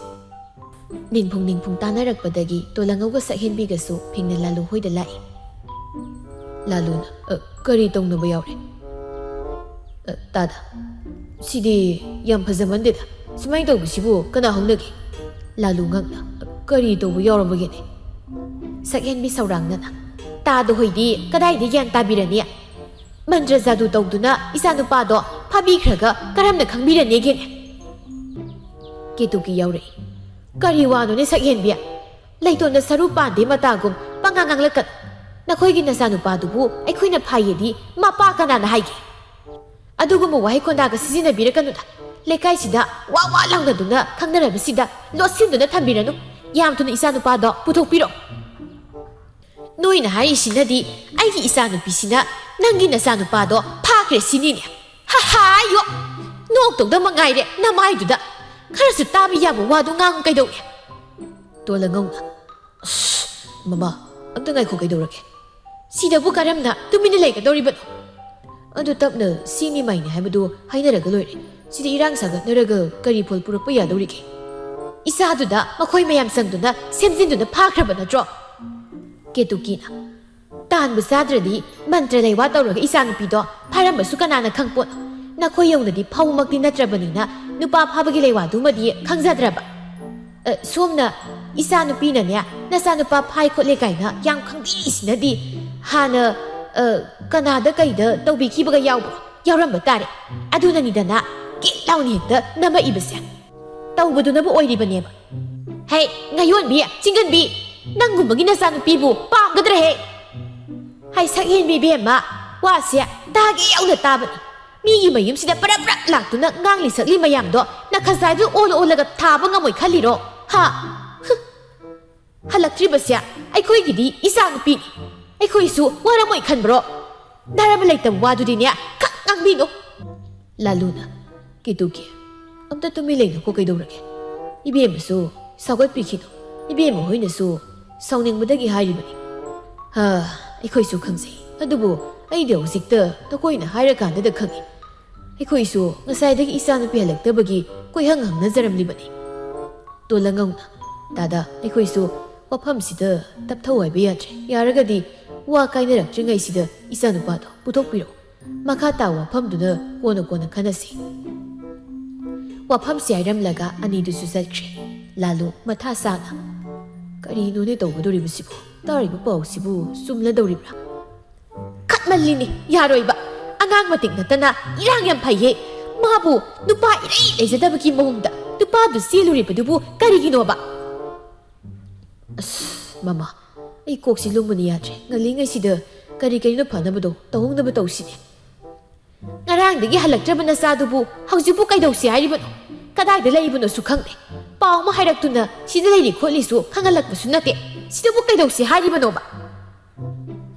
ꯅꯤꯡꯐꯨꯡ ꯇꯥꯅꯔꯛꯄꯗꯒꯤ ꯇꯣꯂꯪꯉꯧꯒ ꯁꯛꯍꯦꯟꯕꯤꯒꯁꯨ ꯐꯤꯡꯅ ꯂꯥꯂꯨ ꯍꯣꯏꯗ ꯂꯥꯛꯏ ꯂꯥꯂꯨꯅ ꯀꯔꯤ ꯇꯧꯅꯕ ꯌꯥꯎꯔꯦ ꯇꯥꯗ ꯁꯤꯗꯤ ꯌꯥꯝ ꯐꯖꯃꯟꯗꯦꯗ ꯁꯨꯃꯥꯏꯅ ꯇꯧꯕꯁꯤꯕꯨ ꯀꯅꯥ ꯍꯧꯅꯒꯦ ꯂꯥꯂꯨ ꯉꯛꯅ ꯀꯔꯤ ꯇꯧꯕ ꯌꯥꯎꯔꯕꯒꯦꯅꯦ ꯁꯛꯍꯦꯟꯕꯤ ꯁꯧꯔꯥꯡꯅꯅ ꯇꯥꯗ ꯍꯣꯏꯗꯤ ꯀꯗꯥꯏꯗ ꯒ꯭ꯌꯥꯟ ꯇꯥꯕꯤꯔꯅꯤ ꯃꯟꯇ꯭ꯔ ꯖꯥꯗꯨ ꯇꯧꯗꯨꯅ ꯏꯆꯥꯅꯨꯄꯥꯗꯣ ꯐꯥꯕꯤꯈ꯭ꯔꯒ ꯀꯔꯝꯅ ꯈꯪꯕꯤꯔꯅꯦꯒꯦꯅꯦ ꯀꯦꯇꯨꯀꯤ ꯌꯥꯎꯔꯛꯏ ꯀꯔꯤ ꯋꯥꯅꯣꯅꯦ ꯁꯛꯍꯦꯟꯕꯤ ꯂꯩꯇꯣꯟꯗ ꯁꯔꯨ ꯄꯥꯟꯗꯦ ꯃꯇꯥꯒꯨꯝ ꯄꯪꯉꯥꯡ ꯉꯥꯡꯂꯛꯀꯅꯨ ꯅꯈꯣꯏꯒꯤ ꯅꯆꯥꯅꯨꯄꯥꯗꯨꯕꯨ ꯑꯩꯈꯣꯏꯅ ꯐꯥꯏꯌꯦꯗꯤ ꯃꯄꯥ ꯀꯅꯥꯅ ꯍꯥꯏꯒꯦ ꯑꯗꯨꯒꯨꯝꯕ ꯋꯥꯍꯩ ꯈꯣꯟꯗꯥꯒ ꯁꯤꯖꯤꯟꯅꯕꯤꯔꯛꯀꯅꯨꯗ ꯂꯩꯀꯥꯏꯁꯤꯗ ꯋꯥ ꯂꯥꯎꯅꯗꯨꯅ ꯈꯪꯅꯔꯕꯁꯤꯗ ꯂꯣꯠꯁꯤꯟꯗꯨꯅ ꯊꯝꯕꯤꯔꯅꯨ ꯌꯥꯝ ꯊꯨꯅ ꯏꯆꯥꯅꯨꯄꯥꯗꯣ ꯄꯨꯊꯣꯛꯄꯤꯔꯣ ꯅꯣꯏꯅ ꯍꯥꯏꯔꯤꯁꯤꯅꯗꯤ ꯑꯩꯒꯤ ꯏꯆꯥꯅꯨꯄꯤꯁꯤꯅ ꯅꯪꯒꯤ ꯅꯆꯥꯅꯨꯄꯥꯗꯣ ꯐꯥꯈ꯭ꯔꯦ ꯁꯤꯅꯤꯅꯦ ꯍꯥꯏꯌꯣ ꯅꯣꯛꯇꯧꯗ ꯃꯉꯥꯏꯔꯦ ꯅꯃꯥꯏꯗꯨꯗ ꯈꯔꯁꯨ ꯇꯥꯕ ꯌꯥꯕ ꯋꯥꯗꯣ ꯉꯥꯡꯉꯨ ꯀꯩꯗꯧꯒꯦ ꯇꯣꯂꯪꯉꯧꯅ ꯑꯁ ꯃꯃꯥ ꯑꯝꯇ ꯉꯥꯏꯈꯣ ꯀꯩꯗꯧꯔꯒꯦ ꯁꯤꯗꯕꯨ ꯀꯔꯝꯅ ꯇꯨꯃꯤꯟꯅ ꯂꯩꯒꯗꯧꯔꯤꯕꯅꯣ ꯑꯗꯨ ꯇꯞꯅ ꯁꯤꯅꯤ ꯃꯥꯏꯅꯤ ꯍꯥꯏꯕꯗꯨ ꯍꯥꯏꯅꯔꯒ ꯂꯣꯏꯔꯦ ꯁꯤꯗ ꯏꯔꯥꯡ ꯁꯥꯒꯠꯅꯔꯒ ꯀꯔꯤ ꯐꯣꯜ ꯄꯨꯔꯛꯄ ꯌꯥꯗꯧꯔꯤꯒꯦ ꯏꯆꯥꯗꯨꯗ ꯃꯈꯣꯏ ꯃꯌꯥꯝ ꯆꯪꯗꯨꯅ ꯁꯦꯝꯖꯤꯟꯗꯨꯅ ꯐꯥꯈ꯭ꯔꯕ ꯅꯠꯇ꯭रो ꯀꯦꯇꯨꯀꯤꯅ ꯇꯥꯟꯕꯨ ꯆꯥꯗ꯭ꯔꯗꯤ ꯃꯟꯇ꯭ꯔ ꯂꯩꯋꯥ ꯇꯧꯔꯒ ꯏꯆꯥꯅꯨꯄꯤꯗꯣ ꯐꯥꯔꯝꯕꯁꯨ ꯀꯅꯥꯅ ꯈꯪꯄꯣꯠꯅꯣ ꯅꯈꯣꯏ ꯌꯧꯅꯗꯤ ꯐꯧꯃꯛꯇꯤ ꯅꯠꯇ꯭ꯔꯕꯅꯤꯅ ꯅꯨꯄꯥ ꯐꯥꯕꯒꯤ ꯂꯩꯋꯥꯗꯨꯃꯗꯤ ꯈꯪꯖꯗ꯭ꯔꯕ ꯁꯣꯝꯅ ꯏꯆꯥꯅꯨꯄꯤꯅꯅꯦ ꯅꯆꯥꯅꯨꯄꯥ ꯐꯥꯏ ꯈꯣꯠꯂꯦ ꯀꯥꯏꯅ ꯌꯥꯝ ꯈꯪꯕꯤꯔꯤꯁꯤꯅꯗꯤ ꯍꯥꯟꯅ ꯀꯅꯥꯗ ꯀꯩꯗ ꯇꯧꯕꯤꯈꯤꯕꯒ ꯌꯥꯎꯔꯝꯕ ꯇꯥꯔꯦ ꯑꯗꯨꯅꯅꯤꯗꯅ ꯀꯤꯠ ꯂꯥꯎꯅ ꯍꯦꯛꯇ ꯅꯝꯃꯛꯏꯕꯁꯦ ꯇꯧꯕꯗꯨꯅꯕꯨ ꯑꯣꯏꯔꯤꯕꯅꯦꯕ ꯍꯩ ꯉꯥꯌꯣꯟꯕꯤ ꯆꯤꯡꯒꯟꯕꯤ ꯅꯪꯒꯨꯝꯕꯒꯤ ꯅꯆꯥꯅꯨꯄꯤꯕꯨ ꯄꯥꯝꯒꯗ꯭ꯔꯍꯦ ꯍꯥꯏ ꯁꯛꯍꯦꯟꯕꯤ ꯕꯦꯝꯃ ꯋꯥꯁꯦ ꯇꯥꯒꯦ ꯌꯥꯎꯅ ꯇꯥꯕꯅꯤ ꯃꯤꯒꯤ ꯃꯌꯨꯝꯁꯤꯗ ꯄꯔꯞ ꯂꯥꯛꯇꯨꯅ ꯉꯥꯡꯂꯤ ꯁꯛꯂꯤ ꯃꯌꯥꯝꯗꯣ ꯅꯈꯖꯥꯏꯗꯨ ꯑꯣꯜꯂꯒ ꯊꯥꯕ ꯉꯝꯃꯣꯏ ꯈꯜꯂꯤꯔꯣ ꯍꯜꯂꯛꯇ꯭ꯔꯤꯕꯁꯦ ꯑꯩꯈꯣꯏꯒꯤꯗꯤ ꯏꯆꯥꯅꯨꯄꯤꯅꯤ ꯑꯩꯈꯣꯏꯁꯨ ꯋꯥꯔꯝꯃꯣꯏ ꯈꯟꯕ꯭ꯔꯣ ꯅꯔꯥꯕ ꯂꯩꯇꯕ ꯋꯥꯗꯨꯗꯤꯅꯦ ꯈꯛ ꯉꯥꯡꯕꯤꯅꯨ ꯂꯥꯂꯨꯅ ꯀꯦꯇꯨꯀꯤ Amta tumi leino ko kaidorage. Ibemasu sagat pikino. Ibema hoinasu sauningmadagi hairibani. Ha, ꯑꯩꯈꯣꯏꯁꯨ ꯈꯪꯖꯩ ꯑꯗꯨꯕꯨ ꯑꯩꯗꯤ ꯍꯧꯖꯤꯛꯇ ꯅꯈꯣꯏꯅ ꯍꯥꯏꯔꯀꯥꯟꯗ ꯈꯪꯉꯤ ꯑꯩꯈꯣꯏꯁꯨ ꯉꯁꯥꯏꯗꯒꯤ ꯏꯆꯥꯅꯨꯄꯤ ꯍꯜꯂꯛꯇꯕꯒꯤ ꯀꯣꯏꯍꯪ ꯍꯪꯅꯖꯔꯝꯂꯤꯕꯅꯤ ꯇꯣꯂꯪꯉꯧꯅ ꯗꯥꯗꯥ ꯑꯩꯈꯣꯏꯁꯨ ꯋꯥꯐꯝꯁꯤꯗ ꯇꯞꯊꯧ ꯍꯥꯏꯕ ꯌꯥꯗ꯭ꯔꯦ ꯌꯥꯔꯒꯗꯤ ꯋꯥ ꯀꯥꯏꯅꯔꯛꯇ꯭ꯔꯤꯉꯩꯁꯤꯗ ꯏꯆꯥꯅꯨꯄꯥꯗꯣ ꯄꯨꯊꯣꯛꯄꯤꯔꯛꯎ ꯃꯈꯥ ꯇꯥꯕ ꯋꯥꯐꯝꯗꯨꯅ ꯀꯣꯟꯅ ꯈꯟꯅꯁꯤ ꯋꯥꯐꯝꯁꯤ ꯍꯥꯏꯔꯝꯂꯒ ꯑꯅꯤꯗꯨꯁꯨ ꯆꯠꯈ꯭ꯔꯦ ꯂꯥꯂꯨ ꯃꯊꯥ ꯁꯥꯅ ꯀꯔꯤꯅꯣꯅꯦ ꯇꯧꯒꯗꯧꯔꯤꯕꯁꯤꯕꯨ ꯇꯥꯔꯤꯕ ꯄꯥꯎꯁꯤꯕꯨ ꯆꯨꯝꯂꯗꯧꯔꯤꯕ꯭ꯔꯥ ꯈꯠꯃꯜꯂꯤꯅꯤ ꯌꯥꯔꯣꯏꯕ ꯑꯉꯥꯡ ꯃꯇꯤꯛ ꯅꯠꯇꯅ ꯏꯔꯥꯡ ꯌꯥꯝ ꯐꯩꯌꯦ ꯃꯥꯕꯨ ꯅꯨꯄꯥ ꯏꯔꯩ ꯂꯩꯖꯗꯕꯒꯤ ꯃꯑꯣꯡꯗ ꯅꯨꯄꯥꯗꯨ ꯆꯦꯜꯂꯨꯔꯤꯕꯗꯨꯕꯨ ꯀꯔꯤꯒꯤꯅꯣꯕ ꯑꯁ ꯃꯃꯥ ꯑꯩ ꯀꯣꯛꯁꯤ ꯂꯨꯝꯕꯅ ꯌꯥꯗ꯭ꯔꯦ ꯉꯜꯂꯤꯉꯩꯁꯤꯗ ꯀꯔꯤꯅꯣ ꯐꯅꯕꯗꯣ ꯇꯧꯍꯧꯅꯕ ꯇꯧꯁꯤꯅꯦ ꯉꯔꯥꯡꯗꯒꯤ ꯍꯜꯂꯛꯇ꯭ꯔꯕ ꯅꯆꯥꯗꯨꯕꯨ ꯍꯧꯖꯤꯛꯄꯨ ꯀꯩꯗꯧꯁꯤ ꯍꯥꯏꯔꯤꯕꯅꯣ ꯀꯗꯥꯏꯗ ꯂꯩꯕꯅꯣꯁꯨ ꯈꯪꯗꯦ ꯄꯥꯎ ꯑꯃ ꯍꯥꯏꯔꯛꯇꯨꯅ ꯁꯤꯗ ꯂꯩꯔꯤ ꯈꯣꯠꯂꯤꯁꯨ ꯈꯪꯍꯜꯂꯛꯄꯁꯨ ꯅꯠꯇꯦ ꯁꯤꯗꯕꯨ ꯀꯩꯗꯧꯁꯤ ꯍꯥꯏꯔꯤꯕꯅꯣꯕ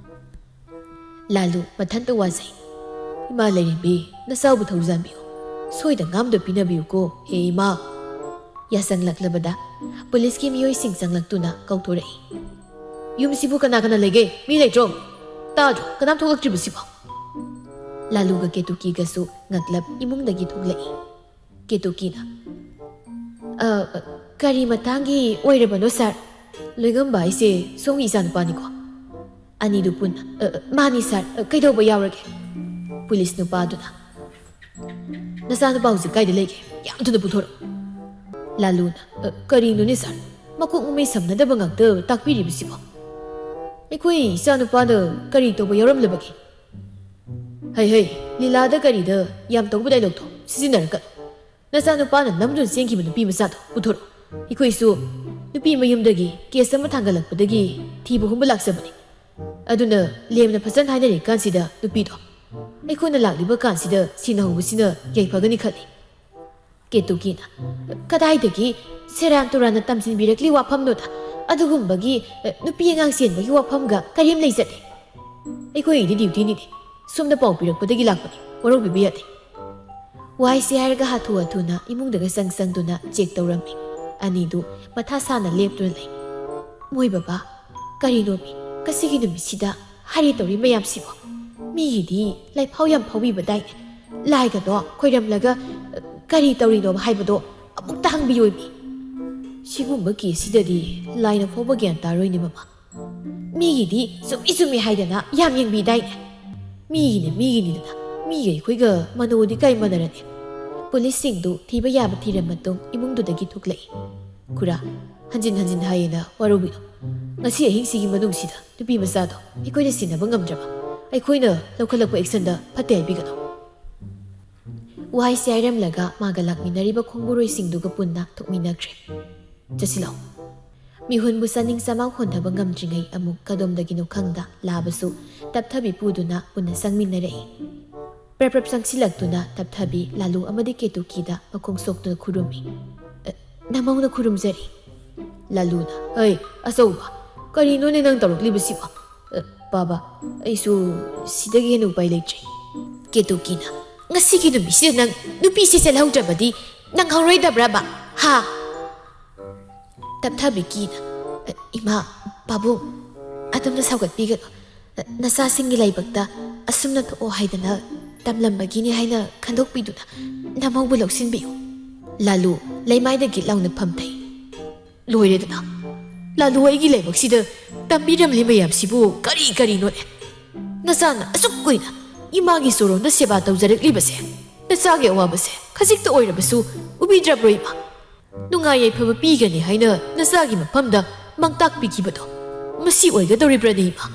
ꯂꯥꯂꯨ ꯃꯊꯟꯇ ꯋꯥꯖꯩ ꯏꯃꯥ ꯂꯩꯔꯦꯝꯕꯤ ꯅꯆꯥꯕꯨ ꯊꯧꯖꯥꯟꯕꯤꯌꯨ ꯁꯣꯏꯗ ꯉꯥꯝꯗ ꯄꯤꯅꯕꯤꯌꯨꯀꯣ ꯍꯦ ꯏꯃꯥ ꯌꯥꯆꯪꯂꯛꯂꯕꯗ ꯄꯨꯂꯤꯁꯀꯤ ꯃꯤꯑꯣꯏꯁꯤꯡ ꯆꯪꯂꯛꯇꯨꯅ ꯀꯧꯊꯣꯔꯛꯏ ꯌꯨꯝꯁꯤꯕꯨ ꯀꯅꯥ ꯂꯩꯒꯦ ꯃꯤ ꯂꯩꯇ꯭ꯔꯣ ꯇꯥꯗ꯭ꯔꯣ ꯀꯅꯥꯝ ꯊꯣꯛꯂꯛꯇ꯭ꯔꯤꯕꯁꯤꯕꯣ ꯂꯥꯂꯨꯒ ꯀꯦꯇꯨꯀꯤꯒꯁꯨ ꯉꯛꯂꯞ ꯏꯃꯨꯡꯗꯒꯤ ꯊꯣꯛꯂꯛꯏ ꯀꯦꯇꯨꯀꯤꯅ ꯀꯔꯤ ꯃꯇꯥꯡꯒꯤ ꯑꯣꯏꯔꯕꯅꯣ ꯁꯥꯔ ꯂꯣꯏꯉꯝꯕ ꯍꯥꯏꯁꯦ ꯁꯣꯝꯒꯤ ꯏꯆꯥꯅꯨꯄꯥꯅꯤꯀꯣ ꯑꯅꯤꯗꯨ ꯄꯨꯟꯅ ꯃꯥꯅꯤ ꯁꯥꯔ ꯀꯩꯗꯧꯕ ꯌꯥꯎꯔꯒꯦ ꯄꯨꯂꯤꯁ ꯅꯨꯄꯥꯗꯨꯅ ꯅꯆꯥꯅꯨꯄꯥ ꯍꯧꯖꯤꯛ ꯀꯥꯏꯗ ꯂꯩꯒꯦ ꯌꯥꯝ ꯊꯨꯅ ꯄꯨꯊꯣꯔꯛꯎ ꯂꯥꯂꯨꯅ ꯀꯔꯤꯅꯣꯅꯦ ꯁꯥꯔ ꯃꯀꯣꯛ ꯃꯃꯩ ꯁꯝꯅꯗꯕ ꯉꯥꯛꯇ ꯇꯥꯛꯄꯤꯔꯤꯕꯁꯤꯕꯣ ꯑꯩꯈꯣꯏ ꯏꯆꯥꯅꯨꯄꯥꯅ ꯀꯔꯤ ꯇꯧꯕ ꯌꯥꯎꯔꯝꯂꯕꯒꯦ ꯍꯩ ꯂꯤꯂꯥꯗ ꯀꯔꯤꯗ ꯌꯥꯝ ꯇꯧꯕ ꯗꯥꯏꯂꯣꯛꯇꯣ ꯁꯤꯖꯤꯟꯅꯔꯛꯀꯅꯨ ꯅꯆꯥꯅꯨꯄꯥꯅ ꯅꯝꯗꯨꯅ ꯆꯦꯟꯈꯤꯕ ꯅꯨꯄꯤ ꯃꯆꯥꯗꯣ ꯄꯨꯊꯣꯔꯛꯎ ꯑꯩꯈꯣꯏꯁꯨ ꯅꯨꯄꯤ ꯃꯌꯨꯝꯗꯒꯤ ꯀꯦꯁ ꯑꯃ ꯊꯥꯡꯒꯠꯂꯛꯄꯗꯒꯤ ꯊꯤꯕ ꯍꯨꯝꯕ ꯂꯥꯛꯆꯕꯅꯤ ꯑꯗꯨꯅ ꯂꯦꯝꯅ ꯐꯖꯅ ꯍꯥꯏꯅꯔꯤꯀꯥꯟꯁꯤꯗ ꯅꯨꯄꯤꯗꯣ ꯑꯩꯈꯣꯏꯅ ꯂꯥꯛꯂꯤꯕ ꯀꯥꯟꯁꯤꯗ ꯁꯤꯟꯅꯍꯧꯕꯁꯤꯅ ꯌꯥꯏꯐꯒꯅꯤ ꯈꯜꯂꯤ ꯀꯦꯇꯨꯀꯤꯅ ꯀꯗꯥꯏꯗꯒꯤ ꯁꯦꯔꯥꯟ ꯇꯨꯔꯥꯟꯅ ꯇꯝꯁꯤꯟꯕꯤꯔꯛꯂꯤ ꯋꯥꯐꯝꯅꯣꯗ ꯑꯗꯨꯒꯨꯝꯕꯒꯤ ꯅꯨꯄꯤ ꯑꯉꯥꯡ ꯆꯦꯟꯕꯒꯤ ꯋꯥꯐꯝꯒ ꯀꯔꯤꯝ ꯂꯩꯖꯗꯦ ꯑꯩꯈꯣꯏꯒꯤꯗꯤ ꯗ꯭ꯌꯨꯇꯤꯅꯤꯅꯦ ꯁꯣꯝꯗ ꯄꯥꯎ ꯄꯤꯔꯛꯄꯗꯒꯤ ꯂꯥꯛꯄꯅꯤ ꯋꯥꯔꯧꯕꯤꯕ ꯌꯥꯗꯦ ꯋꯥꯏꯁꯦ ꯍꯥꯏꯔꯒ ꯍꯥꯊꯨ-ꯍꯥꯊꯨꯅ ꯏꯃꯨꯡꯗꯒ ꯆꯪꯗꯨꯅ ꯆꯦꯛ ꯇꯧꯔꯝꯃꯤ ꯑꯅꯤꯗꯨ ꯃꯊꯥ ꯁꯥꯅ ꯂꯦꯞꯇꯨꯅ ꯂꯩ ꯃꯣꯏ ꯕꯕꯥ ꯀꯔꯤꯅꯣꯃꯤ ꯉꯁꯤꯒꯤ ꯅꯨꯃꯤꯠꯁꯤꯗ ꯍꯥꯏꯔꯦ ꯇꯧꯔꯤ ꯃꯌꯥꯝꯁꯤꯕꯣ ꯃꯤꯒꯤꯗꯤ ꯂꯩꯐꯥꯎ ꯌꯥꯝ ꯐꯥꯎꯕꯤꯕꯗꯥꯏꯅꯦ ꯂꯥꯏꯒꯗꯣ ꯈꯣꯏꯔꯝꯂꯒ ꯀꯔꯤ ꯇꯧꯔꯤꯅꯣꯕ ꯍꯥꯏꯕꯗꯣ ꯑꯃꯨꯛꯇ ꯍꯪꯕꯤꯌꯣꯏꯃꯤ ꯁꯤꯒꯨꯝꯕ ꯀꯦꯁꯁꯤꯗꯗꯤ ꯂꯥꯏꯅ ꯐꯥꯎꯕ ꯒ꯭ꯌꯥꯟ ꯇꯥꯔꯣꯏꯅꯦ ꯃꯃꯥ ꯃꯤꯒꯤꯗꯤ ꯆꯨꯝꯃꯤ ꯍꯥꯏꯗꯅ ꯌꯥꯝ ꯌꯦꯡꯕꯤꯗꯥꯏꯅꯦ ꯃꯤꯒꯤꯅꯤꯗꯅ ꯃꯤꯒ ꯑꯩꯈꯣꯏꯒ ꯃꯅꯣꯗꯤ ꯀꯥꯏ ꯃꯥꯟꯅꯔꯅꯤ ꯄꯨꯂꯤꯁꯁꯤꯡꯗꯨ ꯊꯤꯕ ꯌꯥꯕ ꯊꯤꯔ ꯃꯇꯨꯡ ꯏꯃꯨꯡꯗꯨꯗꯒꯤ ꯊꯣꯛꯂꯛꯏ ꯈꯨꯔꯥ ꯍꯟꯖꯤꯟ ꯍꯥꯏꯌꯦꯅ ꯋꯥꯔꯧꯕꯤꯅꯣ ꯉꯁꯤ ꯑꯍꯤꯡꯁꯤꯒꯤ ꯃꯅꯨꯡꯁꯤꯗ ꯅꯨꯄꯤ ꯃꯆꯥꯗꯣ ꯑꯩꯈꯣꯏꯅ ꯁꯤꯟꯅꯕ ꯉꯝꯗ꯭ꯔꯕ ꯑꯩꯈꯣꯏꯅ ꯂꯧꯈꯠꯂꯛꯄ ꯑꯦꯛꯁꯟꯗ ꯐꯠꯇꯦ ꯍꯥꯏꯕꯤꯒꯅꯣ ꯋꯥꯍꯩꯁꯦ ꯍꯥꯏꯔꯝꯂꯒ ꯃꯥꯒ ꯂꯥꯛꯃꯤꯟꯅꯔꯤꯕ ꯈꯣꯡꯕꯨꯔꯣꯏꯁꯤꯡꯗꯨꯒ ꯄꯨꯟꯅ ꯊꯣꯛꯃꯤꯟꯅꯈ꯭ꯔꯦ ꯆꯠꯁꯤꯜꯂꯣ ꯃꯤꯍꯨꯟꯕꯨ ꯆꯥꯅꯤꯡ ꯆꯃꯥꯎ ꯍꯣꯟꯊꯕ ꯉꯝꯗ꯭ꯔꯤꯉꯩ ꯑꯃꯨꯛ ꯀꯗꯣꯝꯗꯒꯤꯅꯣ ꯈꯪꯗ ꯂꯥꯕꯁꯨ ꯇꯞꯊꯕꯤ ꯄꯨꯗꯨꯅ ꯄꯨꯟꯅ ꯆꯪꯃꯤꯟꯅꯔꯛꯏ ꯄ꯭ꯔꯞ ꯆꯪꯁꯤꯜꯂꯛꯇꯨꯅ ꯇꯞꯊꯕꯤ ꯂꯥꯂꯨ ꯑꯃꯗꯤ ꯀꯦꯇꯨꯀꯤꯗ ꯃꯈꯣꯡ ꯁꯣꯛꯇꯨꯅ ꯈꯨꯔꯨꯝꯃꯤ ꯅꯃꯧꯅ ꯈꯨꯔꯨꯝꯖꯔꯤ ꯂꯥꯂꯨꯅ ꯑꯆꯧꯕ ꯀꯔꯤꯅꯣꯅꯦ ꯅꯪ ꯇꯧꯔꯛꯂꯤꯕꯁꯤꯕꯣ ꯕꯥꯕꯥ ꯑꯩꯁꯨ ꯁꯤꯗꯒꯤ ꯍꯦꯟꯅ ꯎꯄꯥꯏ ꯂꯩꯇ꯭ꯔꯦ ꯀꯦꯇꯨꯀꯤꯅ ꯉꯁꯤꯒꯤ ꯅꯨꯃꯤꯠꯁꯤꯗ ꯅꯪ ꯅꯨꯄꯤꯁꯤ ꯆꯦꯜꯍꯧꯗ꯭ꯔꯕꯗꯤ ꯅꯪ ꯍꯧꯔꯣꯏꯗꯕ꯭ꯔꯕ ꯍꯥ ꯇꯞꯊꯕꯤ ꯀꯤꯅ ꯏꯃꯥ ꯄꯥꯕꯨꯡ ꯑꯗꯨꯝꯅ ꯁꯧꯒꯠꯄꯤꯒꯅꯨ ꯅꯆꯥꯁꯤꯡꯒꯤ ꯂꯥꯏꯕꯛꯇ ꯑꯁꯨꯝꯅ ꯊꯣꯛꯑꯣ ꯍꯥꯏꯗꯅ ꯇꯝꯂꯝꯕꯒꯤꯅꯤ ꯍꯥꯏꯅ ꯈꯟꯗꯣꯛꯄꯤꯗꯨꯅ ꯅꯃꯧꯕꯨ ꯂꯧꯁꯤꯟꯕꯤꯌꯨ ꯂꯥꯂꯨ ꯂꯩꯃꯥꯏꯗ ꯒꯤꯠ ꯂꯥꯎꯅ ꯐꯝꯊꯩ ꯂꯣꯏꯔꯦꯗꯅ ꯂꯥꯂꯨ ꯑꯩꯒꯤ ꯂꯥꯏꯕꯛꯁꯤꯗ ꯇꯝꯕꯤꯔꯝꯂꯤ ꯃꯌꯥꯝꯁꯤꯕꯨ ꯀꯔꯤꯅꯣꯅꯦ ꯅꯆꯥꯅ ꯑꯁꯨꯛ ꯀꯨꯏꯅ ꯏꯃꯥꯒꯤ ꯆꯣꯔꯣꯟꯗ ꯁꯦꯕꯥ ꯇꯧꯖꯔꯛꯂꯤꯕꯁꯦ ꯅꯆꯥꯒꯤ ꯑꯋꯥꯕꯁꯦ ꯈꯖꯤꯛꯇ ꯑꯣꯏꯔꯕꯁꯨ ꯎꯕꯤꯗ꯭ꯔꯕ꯭ꯔꯣ ꯏꯃꯥ ꯅꯨꯡꯉꯥꯏ ꯌꯥꯏꯐꯕ ꯄꯤꯒꯅꯤ ꯍꯥꯏꯅ ꯅꯆꯥꯒꯤ ꯃꯐꯝꯗ ꯃꯥꯡꯇꯥꯛ ꯄꯤꯈꯤꯕꯗꯣ ꯃꯁꯤ ꯑꯣꯏꯒꯗꯧꯔꯤꯕ꯭ꯔꯅꯦ ꯏꯃꯥ